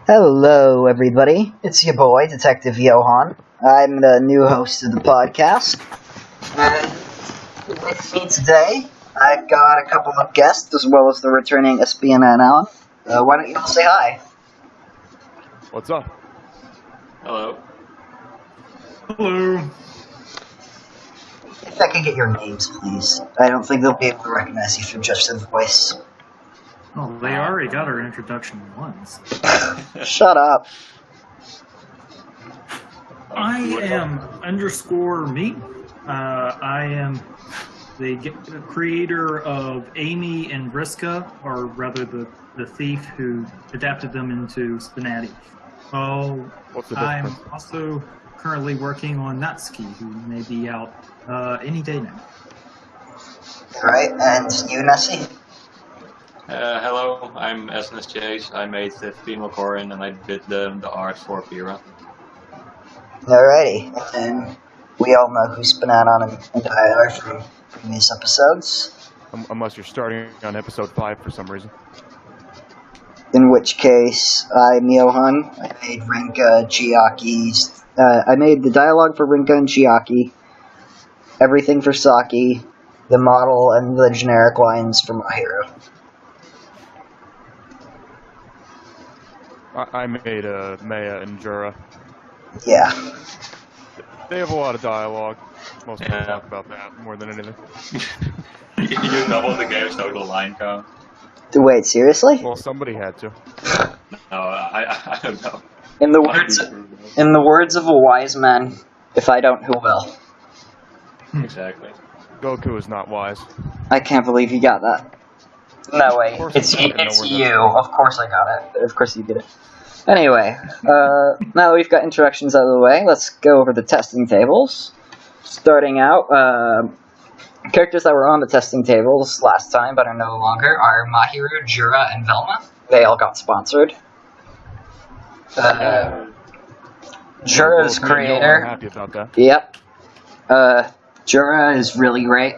Hello, everybody. It's your boy, Detective Johan. I'm the new host of the podcast. And with me today, I've got a couple of guests, as well as the returning SPNatI. Why don't you all say hi? What's up? Hello. Hello. If I could get your names, please. I don't think they'll be able to recognize you through just the voice. Well, they already got our introduction once. Shut up. I am _me. I am the creator of Amy and Vriska, or rather the thief who adapted them into SPNatI. Oh, I'm also currently working on Natsuki, who may be out any day now. Alright, and you, Nessie? Hello, I'm SNSJ. I made the female Corin and I did the art for Pira. Alrighty, and we all know who SPNatI and I are from previous episodes. Unless you're starting on episode 5 for some reason. In which case, I'm Johan. I made Rinka, Chiaki's. I made the dialogue for Rinka and Chiaki, everything for Saki, the model, and the generic lines for My Hero. I made Maya and Jura. Yeah. They have a lot of dialogue. Most people talk about that more than anything. You doubled the game's total line count. Wait, seriously? Well, somebody had to. No, I don't know. In the words of a wise man, if I don't, who will? Exactly. Goku is not wise. I can't believe you got that. No way. It's you. Of course I got it. Of course you did it. Anyway, now that we've got introductions out of the way, let's go over the testing tables. Starting out, characters that were on the testing tables last time but are no longer are Mahiru, Jura, and Velma. They all got sponsored. Jura's creator. I'm happy about that. Yep. Jura is really great.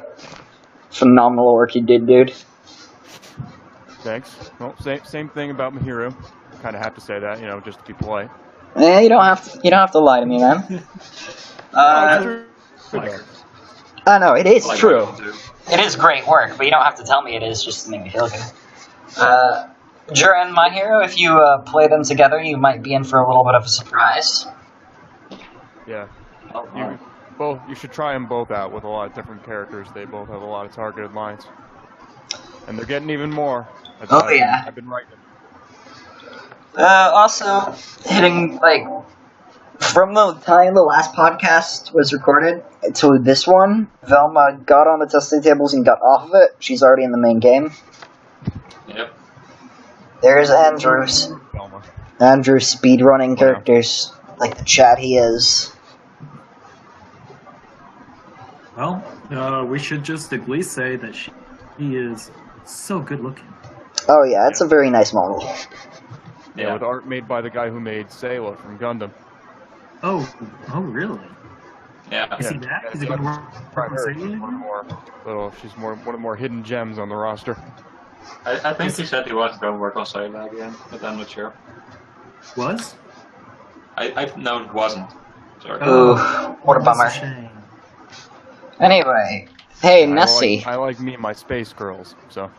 Phenomenal work you did, dude. Thanks. Well, same thing about Mahiru. Kind of have to say that, just to be polite. You don't have to lie to me, man. I know it is true. It is great work, but you don't have to tell me it is just to make me feel good. Jura and My Hero, if you play them together, you might be in for a little bit of a surprise. Yeah. You should try them both out with a lot of different characters. They both have a lot of targeted lines. And they're getting even more. Yeah. I've been writing them. Also, hitting, from the time the last podcast was recorded to this one, Velma got on the testing tables and got off of it. She's already in the main game. Yep. There's Andrews. Velma. Andrews speedrunning characters, like the chat he is. Well, we should just at least say that she is so good looking. Oh yeah, it's a very nice model. Yeah, with art made by the guy who made Sayla from Gundam. Oh, really? Yeah. Is he that? Is he going to work on Sayla? She's one of the more hidden gems on the roster. I think he said he was going to work on Sayla again, but I'm not sure. Was? No, it wasn't. Sorry. Ooh, what a bummer. Shame. Anyway, hey Nessie. I like me and my space girls, so.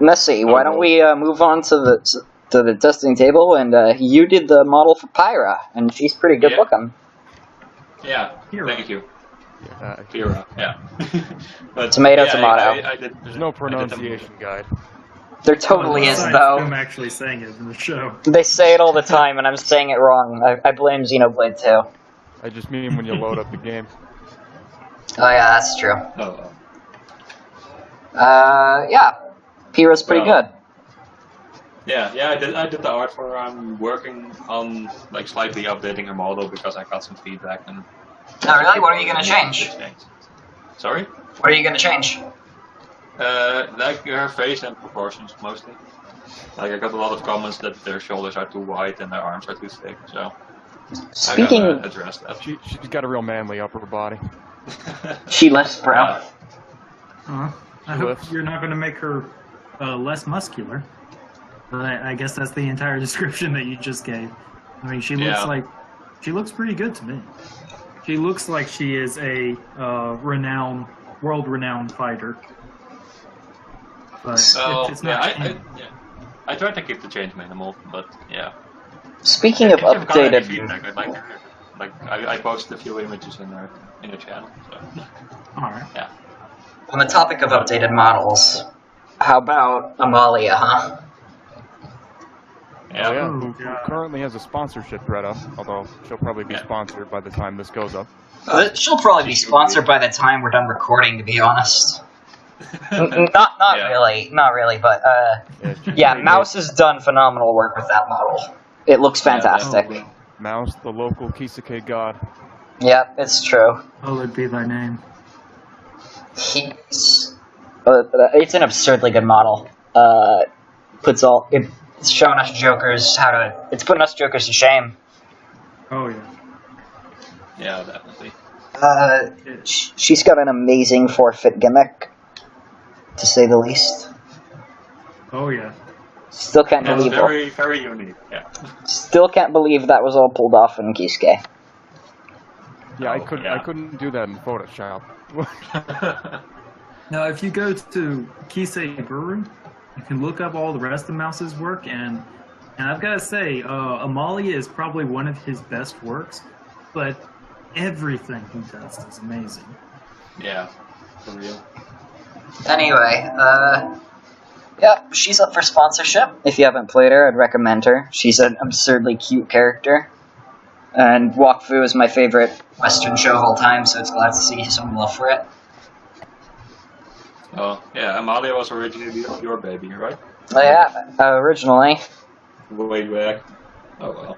Nessie, why don't we move on to the testing table, and you did the model for Pyra, and she's pretty good looking. Yeah, thank you. Pira, yeah. But, tomato. There's no pronunciation guide. There totally is, though. I'm actually saying it in the show. They say it all the time, and I'm saying it wrong. I blame Xenoblade, too. I just mean when you load up the game. Oh, yeah, that's true. Oh. Yeah. Pyra's pretty good. Yeah, I did the art for her. I'm working on slightly updating her model because I got some feedback and. Oh really? What are you gonna change? Sorry? What are you gonna change? Her face and proportions mostly. I got a lot of comments that their shoulders are too wide and their arms are too thick, so Speaking, I gotta address that. She's got a real manly upper body. She lifts, bro. I hope you're not going to make her less muscular. I guess that's the entire description that you just gave. I mean, she looks pretty good to me. She looks like she is a world-renowned fighter. But it's not. I tried to keep the change minimal, but yeah. Speaking of updated, I posted a few images in the channel. So. All right. Yeah. On the topic of updated models, how about Amalia, huh? Yeah. Oh, yeah. Who currently has a sponsorship thread up, although she'll probably be sponsored by the time this goes up. She'll probably be sponsored by the time we're done recording, to be honest. Not really, but yeah, Mouse has done phenomenal work with that model. It looks fantastic. Yeah, Mouse, the local Kisake god. Yep, it's true. Hallowed be thy name. It's an absurdly good model. It's showing us Jokers it's putting us Jokers to shame. Oh yeah. Yeah, definitely. She's got an amazing forfeit gimmick, to say the least. Oh yeah. Still can't believe it. Very, very unique. Yeah. Still can't believe that was all pulled off in Kisuke. Yeah, I couldn't do that in Photoshop. Now, if you go to Kisei Brewery, you can look up all the rest of Mouse's work, and I've got to say, Amalia is probably one of his best works, but everything he does is amazing. Yeah, for real. Anyway, yeah, she's up for sponsorship. If you haven't played her, I'd recommend her. She's an absurdly cute character. And Wakfu is my favorite Western show of all time, so it's glad to see some love for it. Oh, yeah, Amalia was originally your baby, right? Yeah, originally. Way back. Oh well.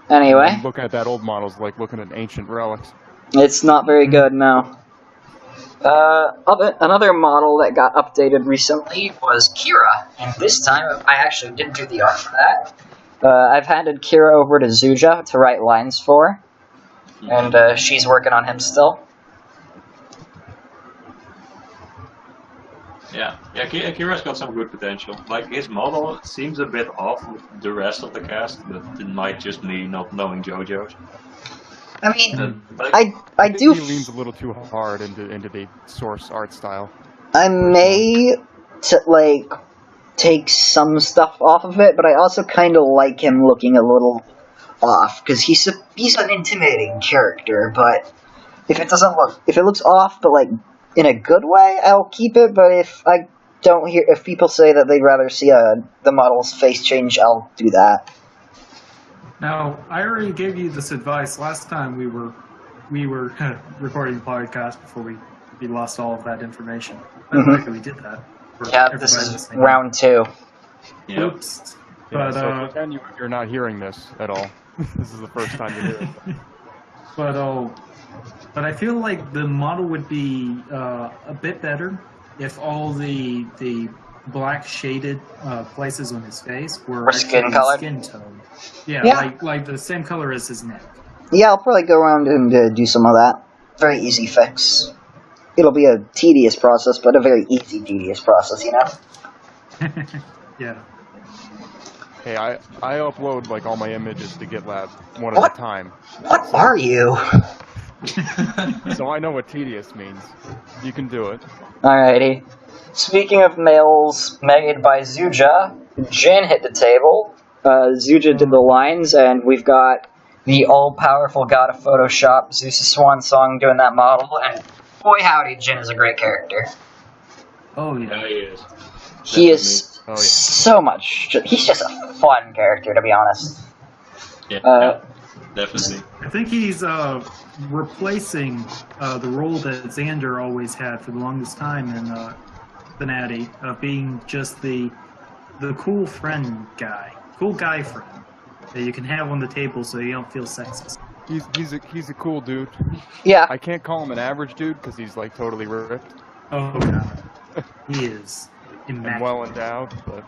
Anyway. Looking at that old model's like looking at ancient relics. It's not very good, no. Another model that got updated recently was Kira, and this time I actually didn't do the art for that. I've handed Kira over to Zuja to write lines for, and she's working on him still. Yeah, Kira's got some good potential. Like, his model seems a bit off with the rest of the cast, but it might just me not knowing JoJo's. I mean, I do. He leans a little too hard into the source art style. I may take some stuff off of it, but I also kind of like him looking a little off because he's an intimidating character. But if it looks off, but like in a good way, I'll keep it. But if people say that they'd rather see the model's face change, I'll do that. Now, I already gave you this advice last time we were recording the podcast before we lost all of that information. I don't think we did that. Yeah, this is round 2. Yep. Oops. Yeah, But so pretend you're not hearing this at all. This is the first time you hear it. But I feel like the model would be a bit better if all the black shaded places on his face were skin colored. Skin tone. Yeah, like the same color as his neck. Yeah, I'll probably go around and do some of that. Very easy fix. It'll be a tedious process, but a very easy tedious process, you know? Yeah. Hey, I upload like all my images to GitLab one at a time. What are you? So I know what tedious means. You can do it. Alrighty. Speaking of males made by Zuja, Jin hit the table. Zuja did the lines, and we've got the all-powerful god of Photoshop, Zeus' Swan Song, doing that model, and boy howdy, Jin is a great character. Oh, yeah. Yeah, he is. He is so much... He's just a fun character, to be honest. Yeah, definitely. I think he's replacing the role that Xander always had for the longest time in SPNatI, of being just the cool friend guy. Cool guy friend that you can have on the table so you don't feel sexist. He's a cool dude. Yeah. I can't call him an average dude because he's like totally ripped. Oh god, he is immaculate. And well endowed, but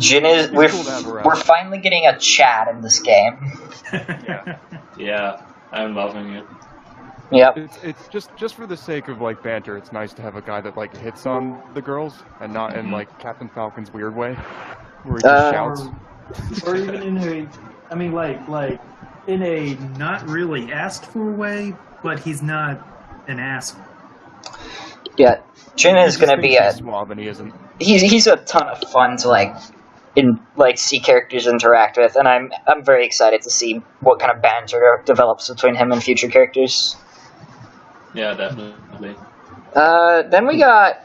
Jin is. We're finally getting a Chad in this game. Yeah, I'm loving it. Yep. It's just for the sake of like banter. It's nice to have a guy that like hits on the girls and not in like Captain Falcon's weird way. Where he just shouts. Or even in a, I mean, like in a not really asked for way, but he's not an ass. Yeah, Jin is gonna be a suave, and he isn't. He's a ton of fun to see characters interact with, and I'm very excited to see what kind of banter develops between him and future characters. Yeah, definitely. Then we got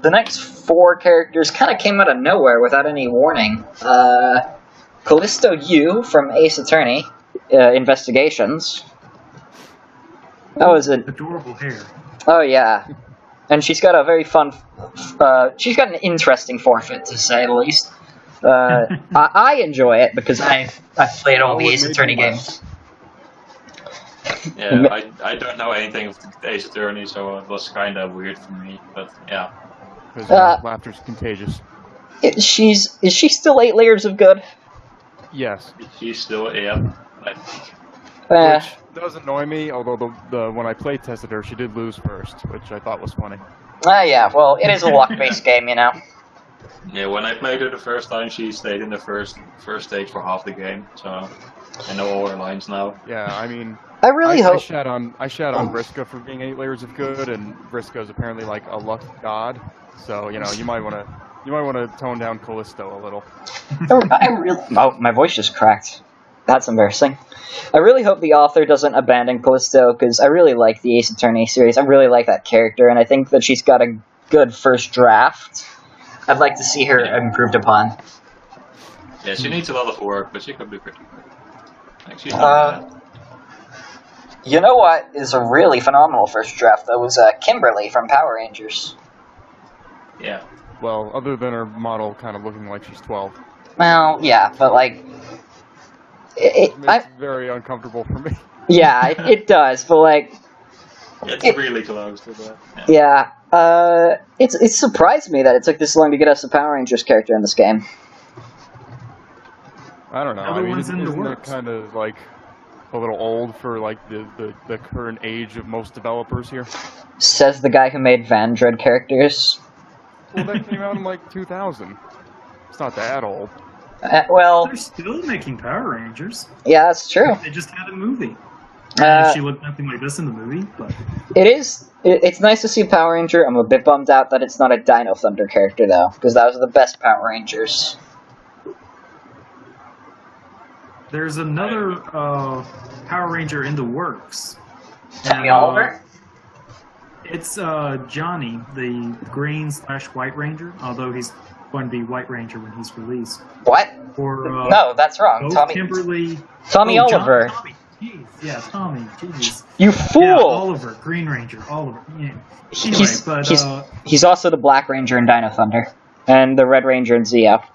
the next 4 characters kind of came out of nowhere without any warning. Callisto Yu from Ace Attorney Investigations. That was an adorable hair. Oh yeah, and she's got a very fun. She's got an interesting forfeit, to say the least. I enjoy it because I've played all the Ace Attorney games. Yeah, I don't know anything of the Ace Attorney, so it was kind of weird for me. But yeah, because laughter's contagious. Is she still 8 layers of good? Yes. She's still which does annoy me. Although when I play tested her, she did lose first, which I thought was funny. Yeah. Well, it is a luck-based game, you know. Yeah, when I played her the first time, she stayed in the first stage for half the game, so I know all her lines now. Yeah, I mean, I really hope. I shat on Vriska for being 8 layers of good, and Vriska is apparently like a luck god. So you know, you might want to tone down Callisto a little. Oh, my voice just cracked. That's embarrassing. I really hope the author doesn't abandon Callisto, because I really like the Ace Attorney series. I really like that character, and I think that she's got a good first draft. I'd like to see her improved upon. Yeah, she needs a lot of work, but she could be pretty good. Like, she's not bad. You know what is a really phenomenal first draft, though, was Kimberly from Power Rangers. Yeah. Well, other than her model kind of looking like she's 12. Well, yeah, but like... It's very uncomfortable for me. Yeah, it does, but like... It's really close to that. Yeah, it surprised me that it took this long to get us a Power Rangers character in this game. I don't know, I mean, isn't that kind of like a little old for like the current age of most developers here? Says the guy who made Vandred characters. Well, that came out in like 2000. It's not that old. Well... They're still making Power Rangers. Yeah, that's true. They just had a movie. She looked nothing like this in the movie, but... It's nice to see Power Ranger. I'm a bit bummed out that it's not a Dino Thunder character, though, because that was the best Power Rangers. There's another Power Ranger in the works. Tommy Oliver? It's Johnny, the green/white Ranger, although he's going to be White Ranger when he's released. What? Or, no, that's wrong. Tommy Oliver. Tommy. Jeez, yeah, Tommy. Jeez. You fool! Yeah, Oliver, Green Ranger, Oliver. Yeah. Anyway, he's also the Black Ranger in Dino Thunder, and the Red Ranger in Zeo,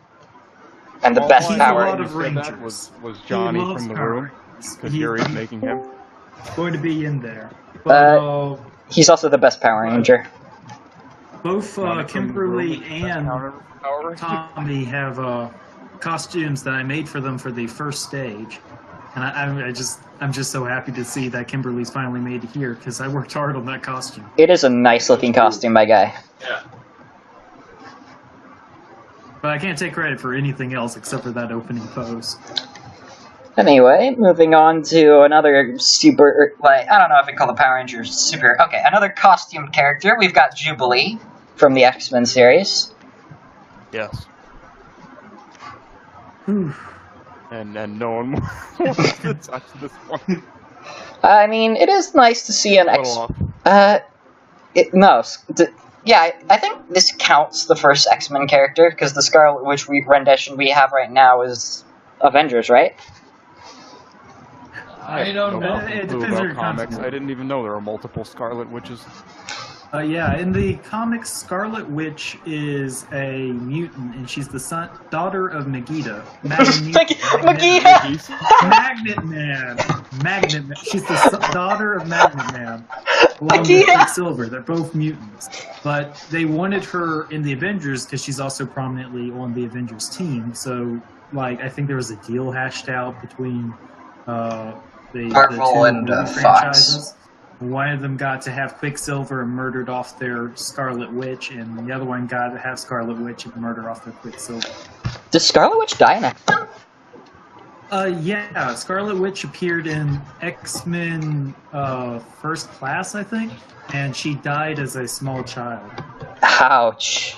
and the best Power Ranger was Johnny from the room, because Yuri's making him. Going to be in there. But, he's also the best Power Ranger. Both Kimberly and Tommy have costumes that I made for them for the first stage. And I'm just so happy to see that Kimberly's finally made it here, because I worked hard on that costume. It is a nice looking costume, my guy. Yeah. But I can't take credit for anything else except for that opening pose. Anyway, moving on to another super, I don't know if I call the Power Rangers super. Okay, another costumed character. We've got Jubilee from the X-Men series. Yes. And no one wants to touch this one. I mean, it is nice to see an yeah, I think this counts the first X-Men character, because the Scarlet Witch rendition we have right now is Avengers, right? I don't know. It depends on your comics. I didn't even know there were multiple Scarlet Witches. Yeah, in the comics, Scarlet Witch is a mutant, and she's the daughter of Megiddo. Magnet Man. Magnet Man. She's the daughter of Magnet Man, along with Quicksilver. They're both mutants, but they wanted her in the Avengers because she's also prominently on the Avengers team. So, like, I think there was a deal hashed out between the Marvel and franchises. Fox. One of them got to have Quicksilver and murdered off their Scarlet Witch, and the other one got to have Scarlet Witch and murder off their Quicksilver. Does Scarlet Witch die in X-Men? Yeah, Scarlet Witch appeared in X-Men First Class, I think, and she died as a small child. Ouch.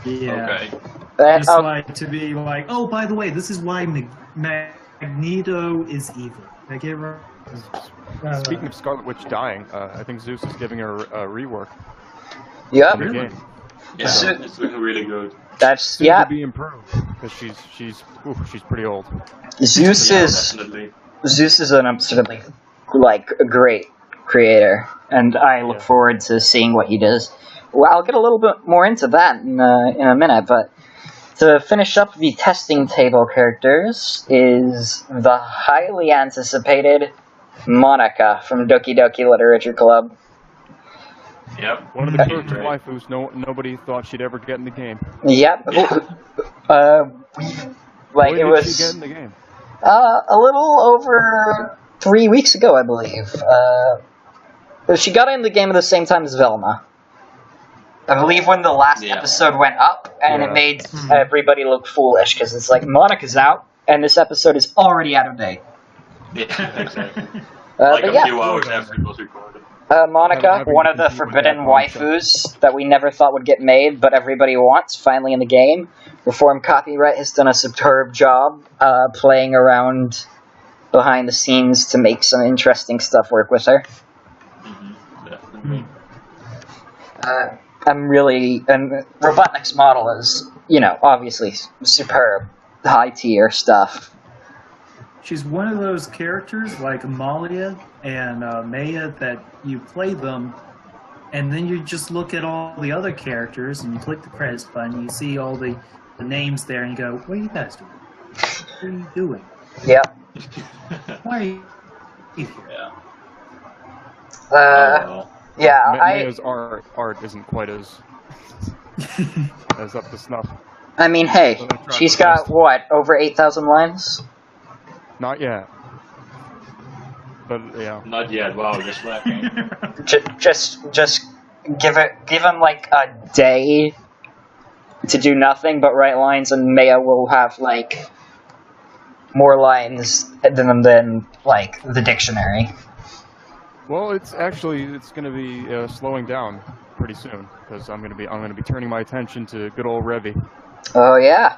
Yeah. Okay. That, Just like to be like, oh, by the way, this is why Magneto is evil. I get it right. Speaking of Scarlet Witch dying, I think Zeus is giving her a rework. Yep. of the game. Yeah, it's looking really good. That's Soon yeah. to be improved because she's pretty old. Zeus Yeah, is definitely. Zeus is an absurdly like a great creator, and I look forward to seeing what he does. Well, I'll get a little bit more into that in a minute, but to finish up the testing table characters is the highly anticipated Monica from Doki Doki Literature Club. Yep. One of the first waifus nobody thought she'd ever get in the game. Yep. Like When it did was she get in the game? a little over 3 weeks ago, I believe. She got in the game at the same time as Velma. I believe when the last episode went up, and it made everybody look foolish, because it's like, Monica's out, and this episode is already out of date. Yeah, exactly. But a yeah, few hours after it was recorded. Monica, one of the forbidden waifus that we never thought would get made, but everybody wants, finally in the game. Reform Copyright has done a superb job playing around behind the scenes to make some interesting stuff work with her. Definitely. And Robotnik's model is, obviously superb, high tier stuff. She's one of those characters like Amalia and Maya that you play them, and then you just look at all the other characters and you click the credits button, you see all the names there, and you go, what are you guys doing? What are you doing? Yep. Why are you here? Yeah. Maya's art isn't quite as up to snuff. I mean, hey, she's got, what, over 8,000 lines? Not yet. But, yeah. Not yet. Wow, you're slacking. Just give him like a day to do nothing but write lines, and Maya will have like more lines than like the dictionary. Well, it's going to be slowing down pretty soon because I'm going to be turning my attention to good old Revy. Oh yeah,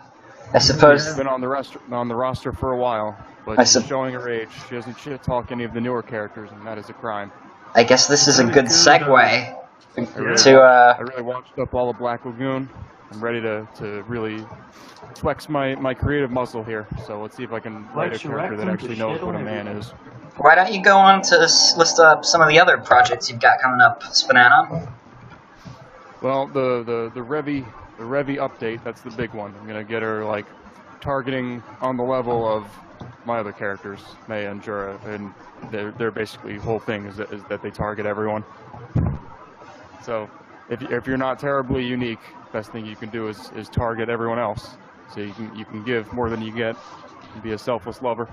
I suppose. She's been on the roster for a while, but she's showing her age. She doesn't shit-talk any of the newer characters, and that is a crime. I guess this is a good segue I really watched up all of Black Lagoon. I'm ready to really flex my creative muscle here. So let's see if I can write a character that actually knows what a man is. Why don't you go on to list up some of the other projects you've got coming up, SPNatI? Well, the Revy update, that's the big one. I'm gonna get her like targeting on the level of my other characters, Maya and Jura, and their basically whole thing is that they target everyone. So if you're not terribly unique, best thing you can do is target everyone else. So you can give more than you get, and be a selfless lover.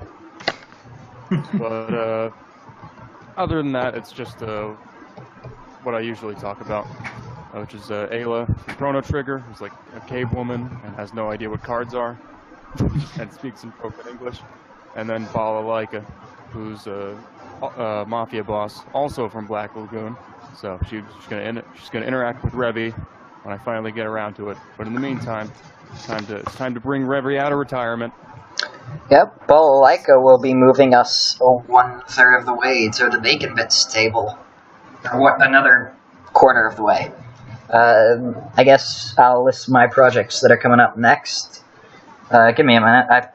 But other than that, it's just what I usually talk about, which is Ayla from Chrono Trigger, who's like a cave woman and has no idea what cards are, and speaks in broken English. And then Balalaika, who's a mafia boss, also from Black Lagoon. So she's gonna interact with Revy when I finally get around to it. But in the meantime, it's time to bring Revy out of retirement. Yep, Balalaika will be moving us 1/3 of the way to the Bacon Bits table. Or another quarter of the way. I guess I'll list my projects that are coming up next. Give me a minute.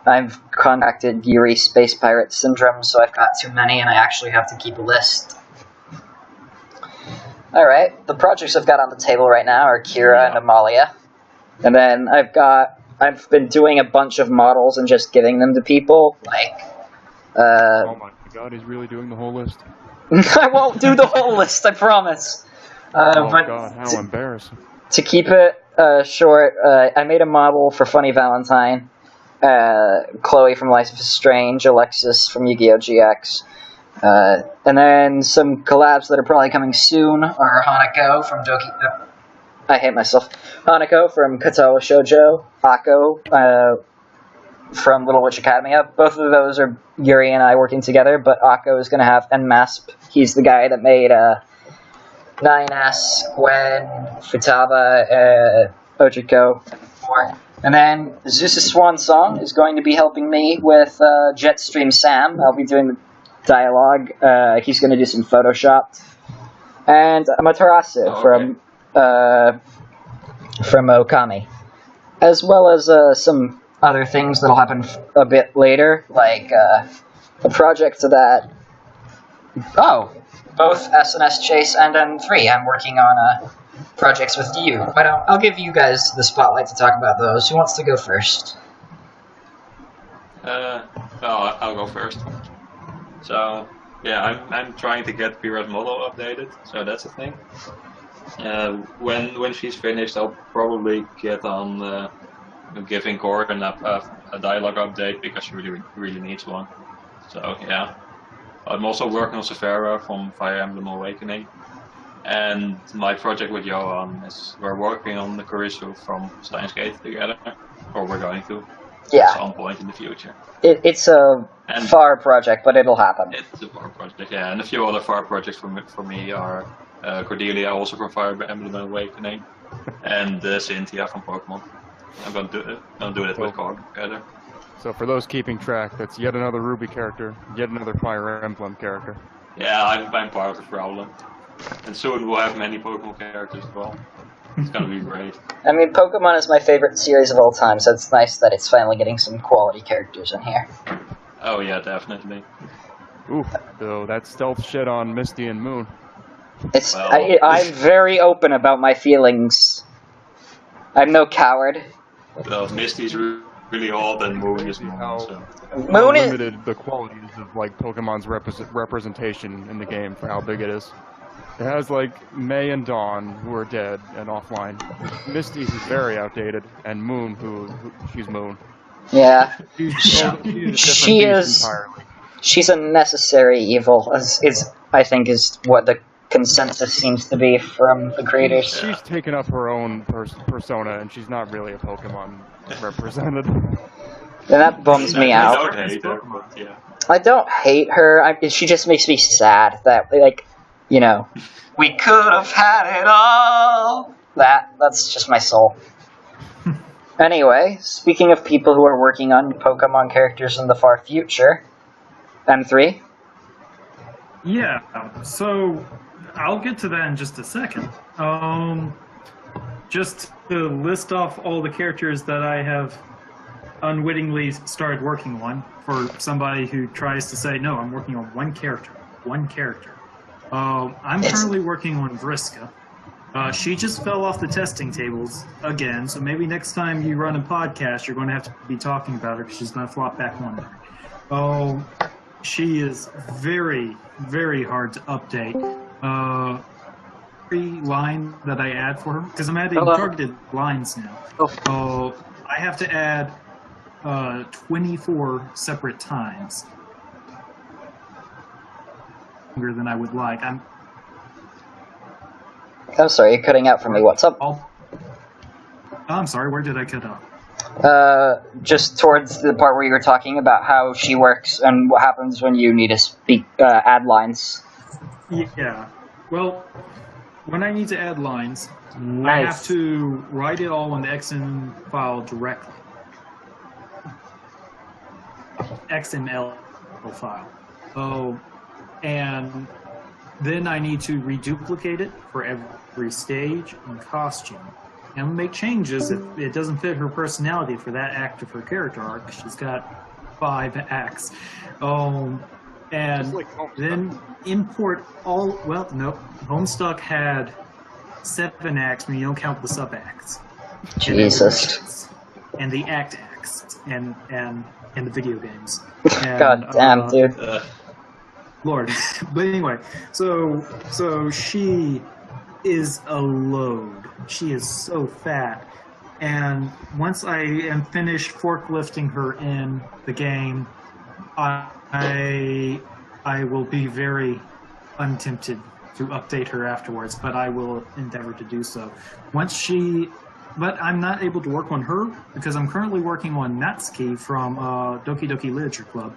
I've contacted Yuri Space Pirate Syndrome, so I've got too many, and I actually have to keep a list. Alright, the projects I've got on the table right now are Kira and Amalia. And then I've been doing a bunch of models and just giving them to people, like, oh my god, he's really doing the whole list? I won't do the whole list, I promise. Oh but god, how embarrassing. To keep it short, I made a model for Funny Valentine, Chloe from Life is Strange, Alexis from Yu-Gi-Oh! GX, and then some collabs that are probably coming soon are Hanako from I hate myself. Hanako from Katawa Shoujo. Akko from Little Witch Academia. Both of those are Yuri and I working together, but Akko is going to have Nmasp. He's the guy that made 9S, Gwen, Futaba, Ojiko, and more. And then Zeus' Swan Song is going to be helping me with Jetstream Sam. I'll be doing the dialogue. He's going to do some Photoshop. And Amaterasu from Okami. As well as some other things that'll happen a bit later, like a project that... Oh! Both SNS Chase and N3. I'm working on projects with you. Why don't I'll give you guys the spotlight to talk about those. Who wants to go first? I'll go first. So, yeah, I'm trying to get Pira's model updated, so that's a thing. When she's finished, I'll probably get on giving Gordon a dialogue update because she really needs one. So yeah. I'm also working on Severa from Fire Emblem Awakening, and my project with Johan is we're working on the Kurisu from Steins Gate together, or we're going to at some point in the future. It's a far project, but it'll happen. It's a far project, yeah, and a few other far projects for me are Cordelia, also from Fire Emblem Awakening, and Cynthia from Pokemon. I'm gonna do it with Cog together. So for those keeping track, that's yet another Ruby character, yet another Fire Emblem character. Yeah, I'm part of the problem. And soon we'll have many Pokemon characters as well. It's gonna be great. I mean, Pokemon is my favorite series of all time, so it's nice that it's finally getting some quality characters in here. Oh yeah, definitely. Ooh, though that stealth shit on Misty and Moon. It's I'm very open about my feelings. I'm no coward. Well, Misty's really old and Moon is Moon. So. Moon is limited the qualities of like Pokemon's representation in the game for how big it is. It has like May and Dawn who are dead and offline. Misty who's very outdated, and Moon who she's Moon. Yeah, she is. Entirely. She's a necessary evil. I think is what the consensus seems to be from the creators. She's taken up her own persona, and she's not really a Pokemon represented. And that bums me out. I don't hate her, but yeah. I don't hate her. She just makes me sad that, like, you know, we could have had it all. That's just my soul. Anyway, speaking of people who are working on Pokemon characters in the far future, M3? Yeah, so I'll get to that in just a second. Just to list off all the characters that I have unwittingly started working on for somebody who tries to say, no, I'm working on one character. I'm currently working on Vriska. She just fell off the testing tables again, so maybe next time you run a podcast, you're going to have to be talking about her because she's going to flop back on there. She is very, very hard to update. Every line that I add for her, because I'm adding targeted lines now. I have to add 24 separate times. Longer than I would like. I'm sorry, you're cutting out for me. What's up? I'm sorry, where did I cut out? Just towards the part where you were talking about how she works and what happens when you need to speak, add lines. Yeah. Well, when I need to add lines, nice. I have to write it all in the XML file directly. XML file. And then I need to reduplicate it for every stage and costume. And make changes if it doesn't fit her personality for that act of her character arc. She's got 5 acts. And like then import all, well, nope. Homestuck had 7 acts when you don't count the sub-acts. Jesus. And the acts and the video games. And, God damn, dude. Lord. But anyway, so she is a load. She is so fat. And once I am finished forklifting her in the game, I will be very untempted update her afterwards, but I will endeavor to do so. But I'm not able to work on her because I'm currently working on Natsuki from Doki Doki Literature Club.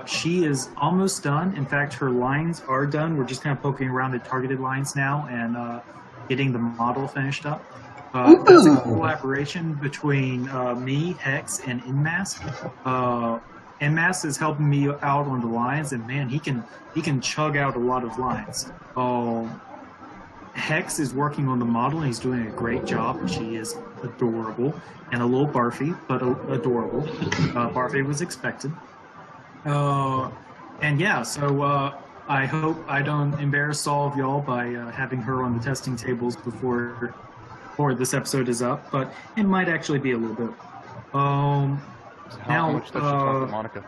She is almost done. In fact, her lines are done. We're just kind of poking around the targeted lines now and getting the model finished up. That's a collaboration between me, Hex, and Inmask. Inmask is helping me out on the lines, and man, he can chug out a lot of lines. Hex is working on the model, and he's doing a great job. She is adorable and a little barfy, but adorable. Barfy was expected. And yeah, so I hope I don't embarrass all of y'all by having her on the testing tables before this episode is up, but it might actually be a little bit. How much does she talk to Monica?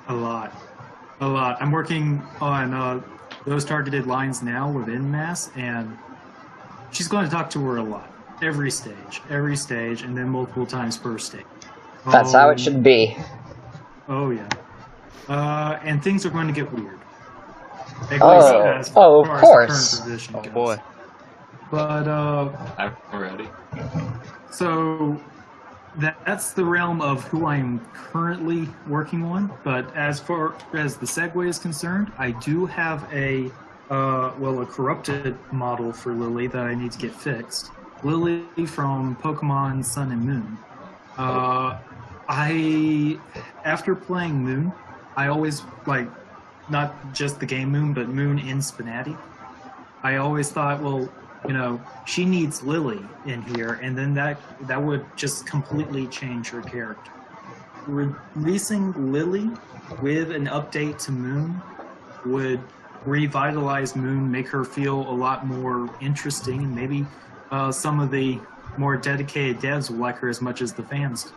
A lot. I'm working on those targeted lines now with Inmass, and she's going to talk to her a lot. Every stage, and then multiple times per stage. That's how it should be. Oh, yeah. And things are going to get weird. Of course. Oh, boy. But, I'm ready. So, that's the realm of who I'm currently working on. But as far as the segue is concerned, I do have a corrupted model for Lily that I need to get fixed. Lily from Pokemon Sun and Moon. After playing Moon, I always, not just the game Moon, but Moon in SPNatI. I always thought, well, she needs Lily in here, and then that would just completely change her character. Releasing Lily with an update to Moon would revitalize Moon, make her feel a lot more interesting, and maybe some of the more dedicated devs will like her as much as the fans do.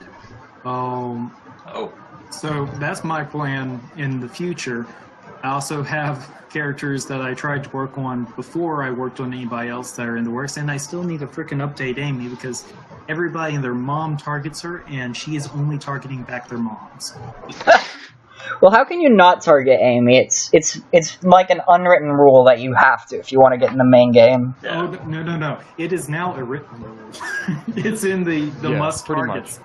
So that's my plan in the future. I also have characters that I tried to work on before I worked on anybody else that are in the works, and I still need to freaking update Amy because everybody and their mom targets her, and she is only targeting back their moms. Well, how can you not target Amy? It's like an unwritten rule that you have to if you want to get in the main game. Yeah. Oh, no. It is now a written rule. It's in the must targets.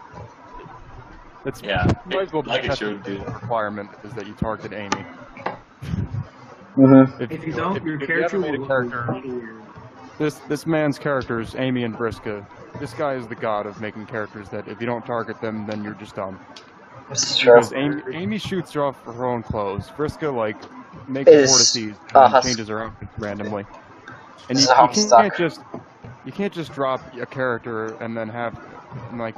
It's it should be. The requirement is that you target Amy. Mm-hmm. If you don't, your character will look weird. This man's character is Amy and Vriska. This guy is the god of making characters that if you don't target them, then you're just dumb. This is true. Because Amy shoots her off her own clothes. Vriska makes vortices and changes her outfit randomly. And you can't just drop a character and then have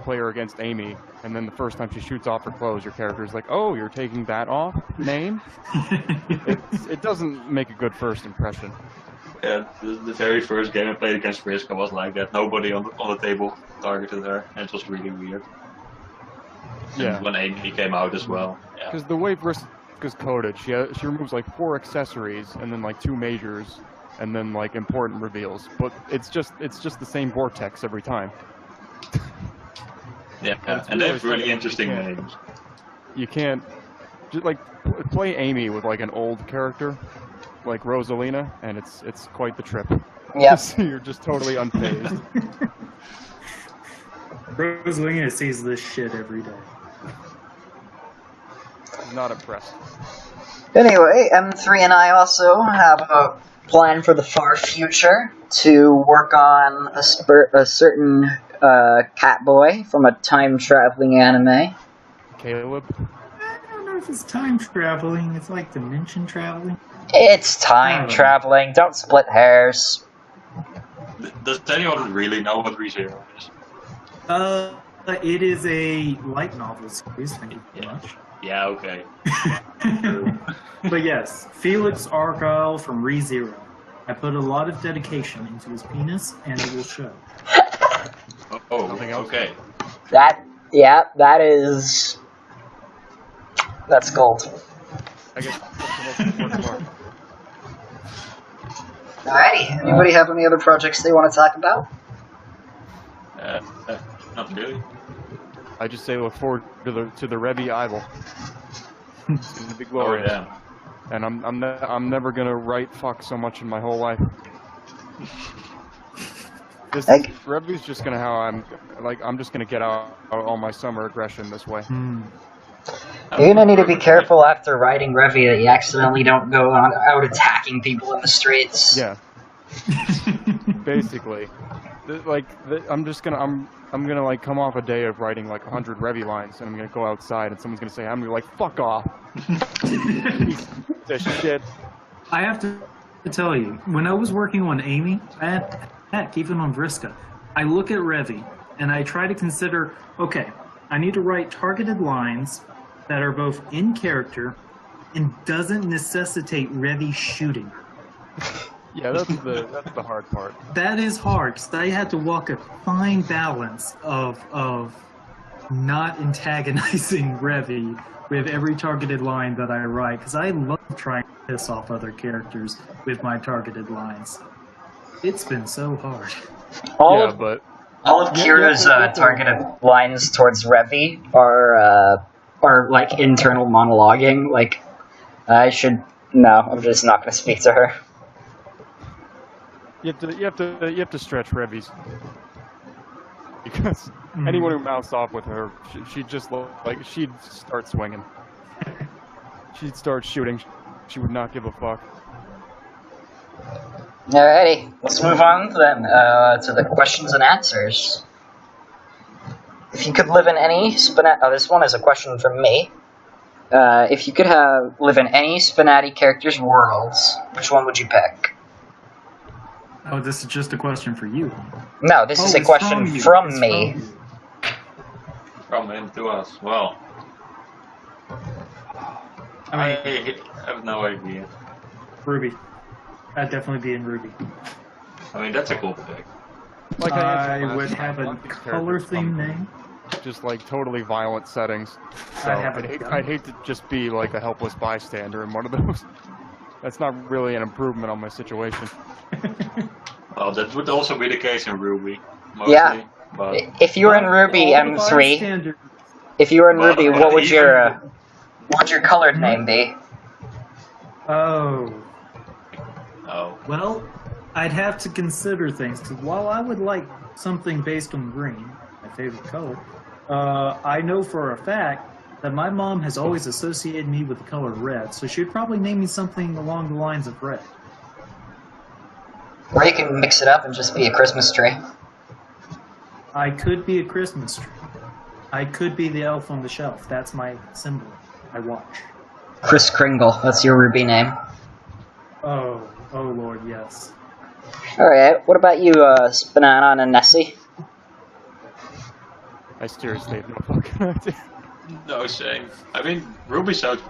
play her against Amy, and then the first time she shoots off her clothes, your character's like, "Oh, you're taking that off, name?" It doesn't make a good first impression. Yeah, the very first game I played against Vriska was like that. Nobody on the table targeted her, and it was really weird. Yeah. And when Amy came out as well. Because the way Vriska's coded, she removes 4 accessories and then 2 majors, and then important reveals. But it's just the same vortex every time. And they have really interesting names. You can't just play Amy with an old character like Rosalina, and it's quite the trip. Yes. You're just totally unfazed. Rosalina sees this shit every day. I'm not impressed. Anyway, M3 and I also have a plan for the far future to work on a certain cat boy from a time-traveling anime. Caleb? I don't know if it's time traveling. It's like dimension traveling. It's time traveling. Don't split hairs. Does anyone really know what ReZero is? It is a light novel series. Thank you very much. Yeah, okay. But yes, Felix Argyle from ReZero. I put a lot of dedication into his penis, and it will show. Okay. That's gold. I guess that's the most important part. Alrighty, anybody have any other projects they want to talk about? Not really. I just say look forward to the Rebbe Idol. It's gonna be glorious. and I'm never gonna write fuck so much in my whole life. Revy's just gonna I'm just gonna get out all my summer aggression this way. You're gonna need to be careful after writing Revy that you accidentally don't go out attacking people in the streets. Yeah. Basically, I'm gonna like come off a day of writing like 100 Revy lines, and I'm gonna go outside, and someone's gonna say, "I'm gonna be like, fuck off." This shit. I have to tell you, when I was working on Amy, heck, even on Vriska, I look at Revy and I try to consider, okay, I need to write targeted lines that are both in character and doesn't necessitate Revy shooting. Yeah, that's the hard part. That is hard, because I had to walk a fine balance of not antagonizing Revy with every targeted line that I write, because I love trying to piss off other characters with my targeted lines. It's been so hard. All of Kira's targeted lines towards Revy are like internal monologuing. Like, I'm just not going to speak to her. You have to stretch Revy's, because anyone who mouths off with her, she'd start swinging. She'd start shooting. She would not give a fuck. Alrighty, let's move on then to the questions and answers. If you could live in any this one is a question from me. If you could live in any SPNatI character's worlds, which one would you pick? Oh, this is just a question for you. No, this is a question from me. From him to us. Well, I have no idea. Ruby. I'd definitely be in Ruby. I mean, that's a cool pick. Like I would have a color theme name. Just like totally violent settings. So I'd hate to just be like a helpless bystander in one of those. That's not really an improvement on my situation. Well, that would also be the case in Ruby, mostly. Yeah. But if you were in Ruby M3, if you were in Ruby, what would your colored name be? Oh. Well, I'd have to consider things, because while I would like something based on green, my favorite color, I know for a fact that my mom has always associated me with the color red, so she'd probably name me something along the lines of red. Or you can mix it up and just be a Christmas tree. I could be a Christmas tree. I could be the elf on the shelf. That's my symbol. I watch. Kris Kringle, that's your Ruby name. Oh Lord, yes. Alright, what about you, SPNatI and Nessie? I seriously have no fucking idea. No shame. I mean, Ruby sounds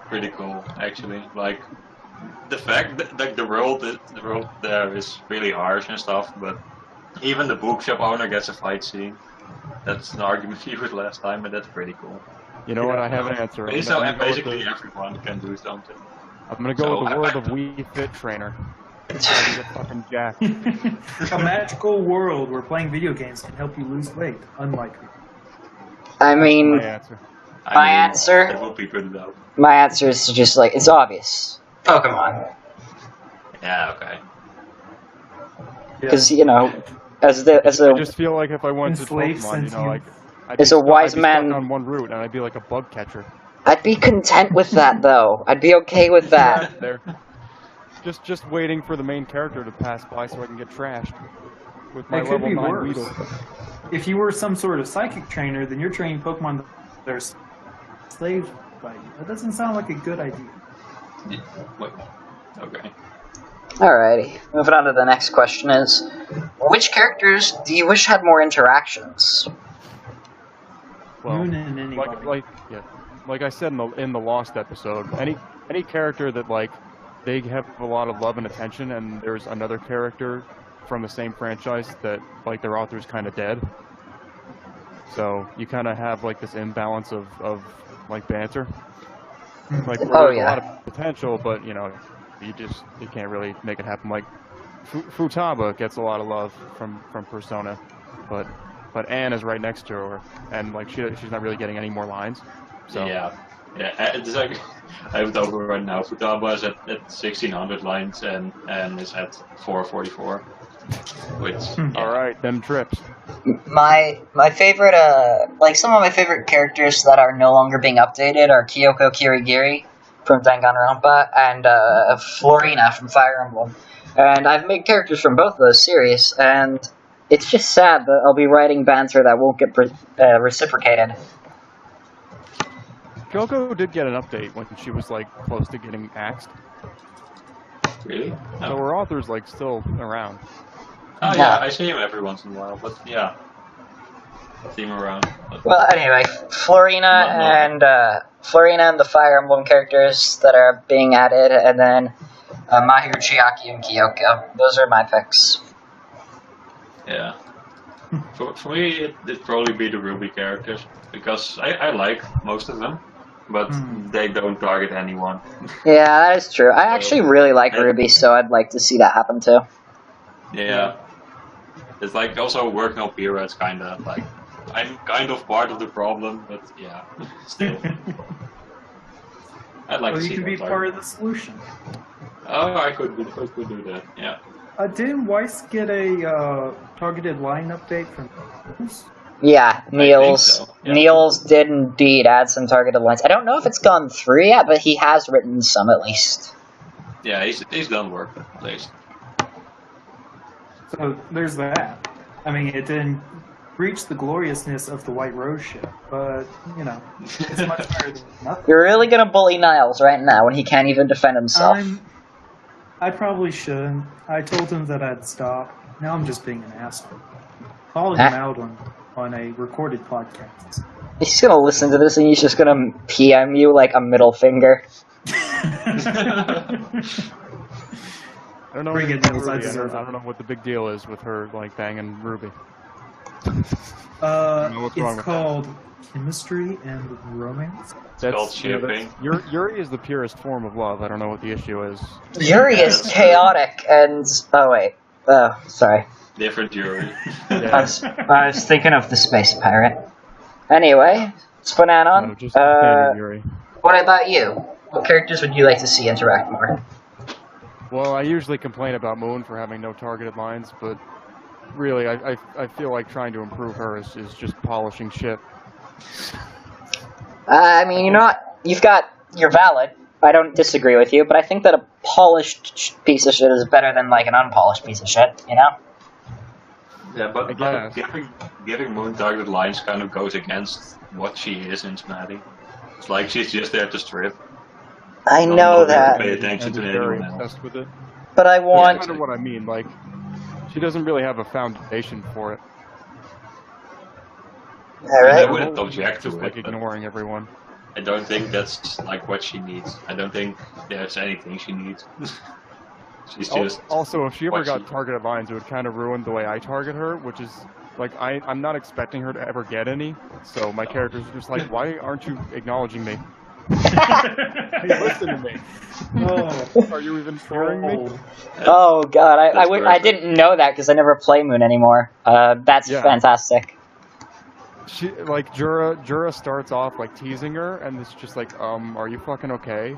pretty cool, actually. Like, the fact that like the world there is really harsh and stuff, but even the bookshop owner gets a fight scene. That's an argument you had last time, and that's pretty cool. You know what? I have an answer. Basically, everyone can do something. I'm gonna go with the world of Wii Fit Trainer. Get fucking jacked. A magical world where playing video games can help you lose weight, unlike me. I mean, My answer. It will be good though. My answer is just like, it's obvious. Pokemon. Yeah. Okay. Because you know, as a I just feel like if I went to Pokemon, you know, like I'd be stuck on one route, and I'd be like a bug catcher. I'd be content with that, though. I'd be okay with that. There. Just waiting for the main character to pass by so I can get trashed with my level 9 Weedle. If you were some sort of psychic trainer, then you're training Pokemon that are slaves by you. That doesn't sound like a good idea. Yeah. Wait. Okay. Alrighty. Moving on to the next question is, which characters do you wish had more interactions? Well, like I said in the Lost episode, any character that like they have a lot of love and attention, and there's another character from the same franchise that like their author's kind of dead. So you kind of have like this imbalance of like banter. Like there's a lot of potential, but you know, you can't really make it happen. Like Futaba gets a lot of love from Persona, but Anne is right next to her, and like she's not really getting any more lines. So yeah. Yeah, it's like I have it over right now. Futaba is at 1600 lines and is at 444. Which All right, them trips. My favorite, like some of my favorite characters that are no longer being updated are Kyoko Kirigiri from Danganronpa and Florina from Fire Emblem. And I've made characters from both of those series, and it's just sad that I'll be writing banter that won't get reciprocated. Kyoko did get an update when she was like close to getting axed. really? So No. her author's like still around. Oh Yeah. yeah, I see him every once in a while, but yeah. I see him around. But Well, anyway, Florina and the Fire Emblem characters that are being added, and then Mahiru Chiaki and Kyoko. Those are my picks. yeah. For me, it'd probably be the Ruby characters, because I like most of them, but they don't target anyone. Yeah, that is true. I actually really like Ruby, so I'd like to see that happen too. Yeah. It's like also working on Pyrrha, it's kinda like, I'm kind of part of the problem, but yeah, still. I'd like Well, to you see can that be target. part of the solution. Oh, I could do that, yeah. Didn't Weiss get a targeted line update from? Yeah, Niels. so, yeah. Niels did indeed add some targeted lines. I don't know if it's gone through yet, but he has written some at least. Yeah, he's done work, at least. So there's that. I mean, it didn't reach the gloriousness of the White Rose ship, but you know, it's much better than nothing. You're really gonna bully Niles right now when he can't even defend himself. I probably shouldn't. I told him that I'd stop. Now I'm just being an asshole. Calling him out on a recorded podcast. He's gonna listen to this and he's just gonna PM you like a middle finger. I don't know. Bring it, about Niels, I Ruby. deserve I it. don't know what the big deal is with her like banging Ruby. what's wrong It's with called Chemistry and Romance. called shipping. Yuri is the purest form of love. I don't know what the issue is. Yuri is chaotic and oh wait. Oh, sorry. Different jury. I was thinking of the space pirate. Anyway, Spananon, No, just standard Yuri. what about you? What characters would you like to see interact more? Well, I usually complain about Moon for having no targeted lines, but really, I feel like trying to improve her is just polishing shit. I mean, you're valid. I don't disagree with you, but I think that a polished piece of shit is better than like an unpolished piece of shit, you know? Yeah, but I guess. giving Moon targeted lines kind of goes against what she is in SPNatI. It's like she's just there to strip. I Not know really that, Pay attention And to is very anyone else. obsessed with it. but I That's want... kind of what I mean. Like, she doesn't really have a foundation for it. I Alright. wouldn't object Just to like it, but ignoring everyone. I don't think that's like what she needs. I don't think there's anything she needs. She's just Also, if she ever what got she- targeted lines, it would kind of ruin the way I target her, which is like I'm not expecting her to ever get any. So my characters are just like, why aren't you acknowledging me? Hey, listen to me. Oh, Are you even hearing me? Oh god, I That's didn't know that because I never play Moon anymore. That's Yeah. fantastic. She like Jura starts off like teasing her, and it's just like, are you fucking okay?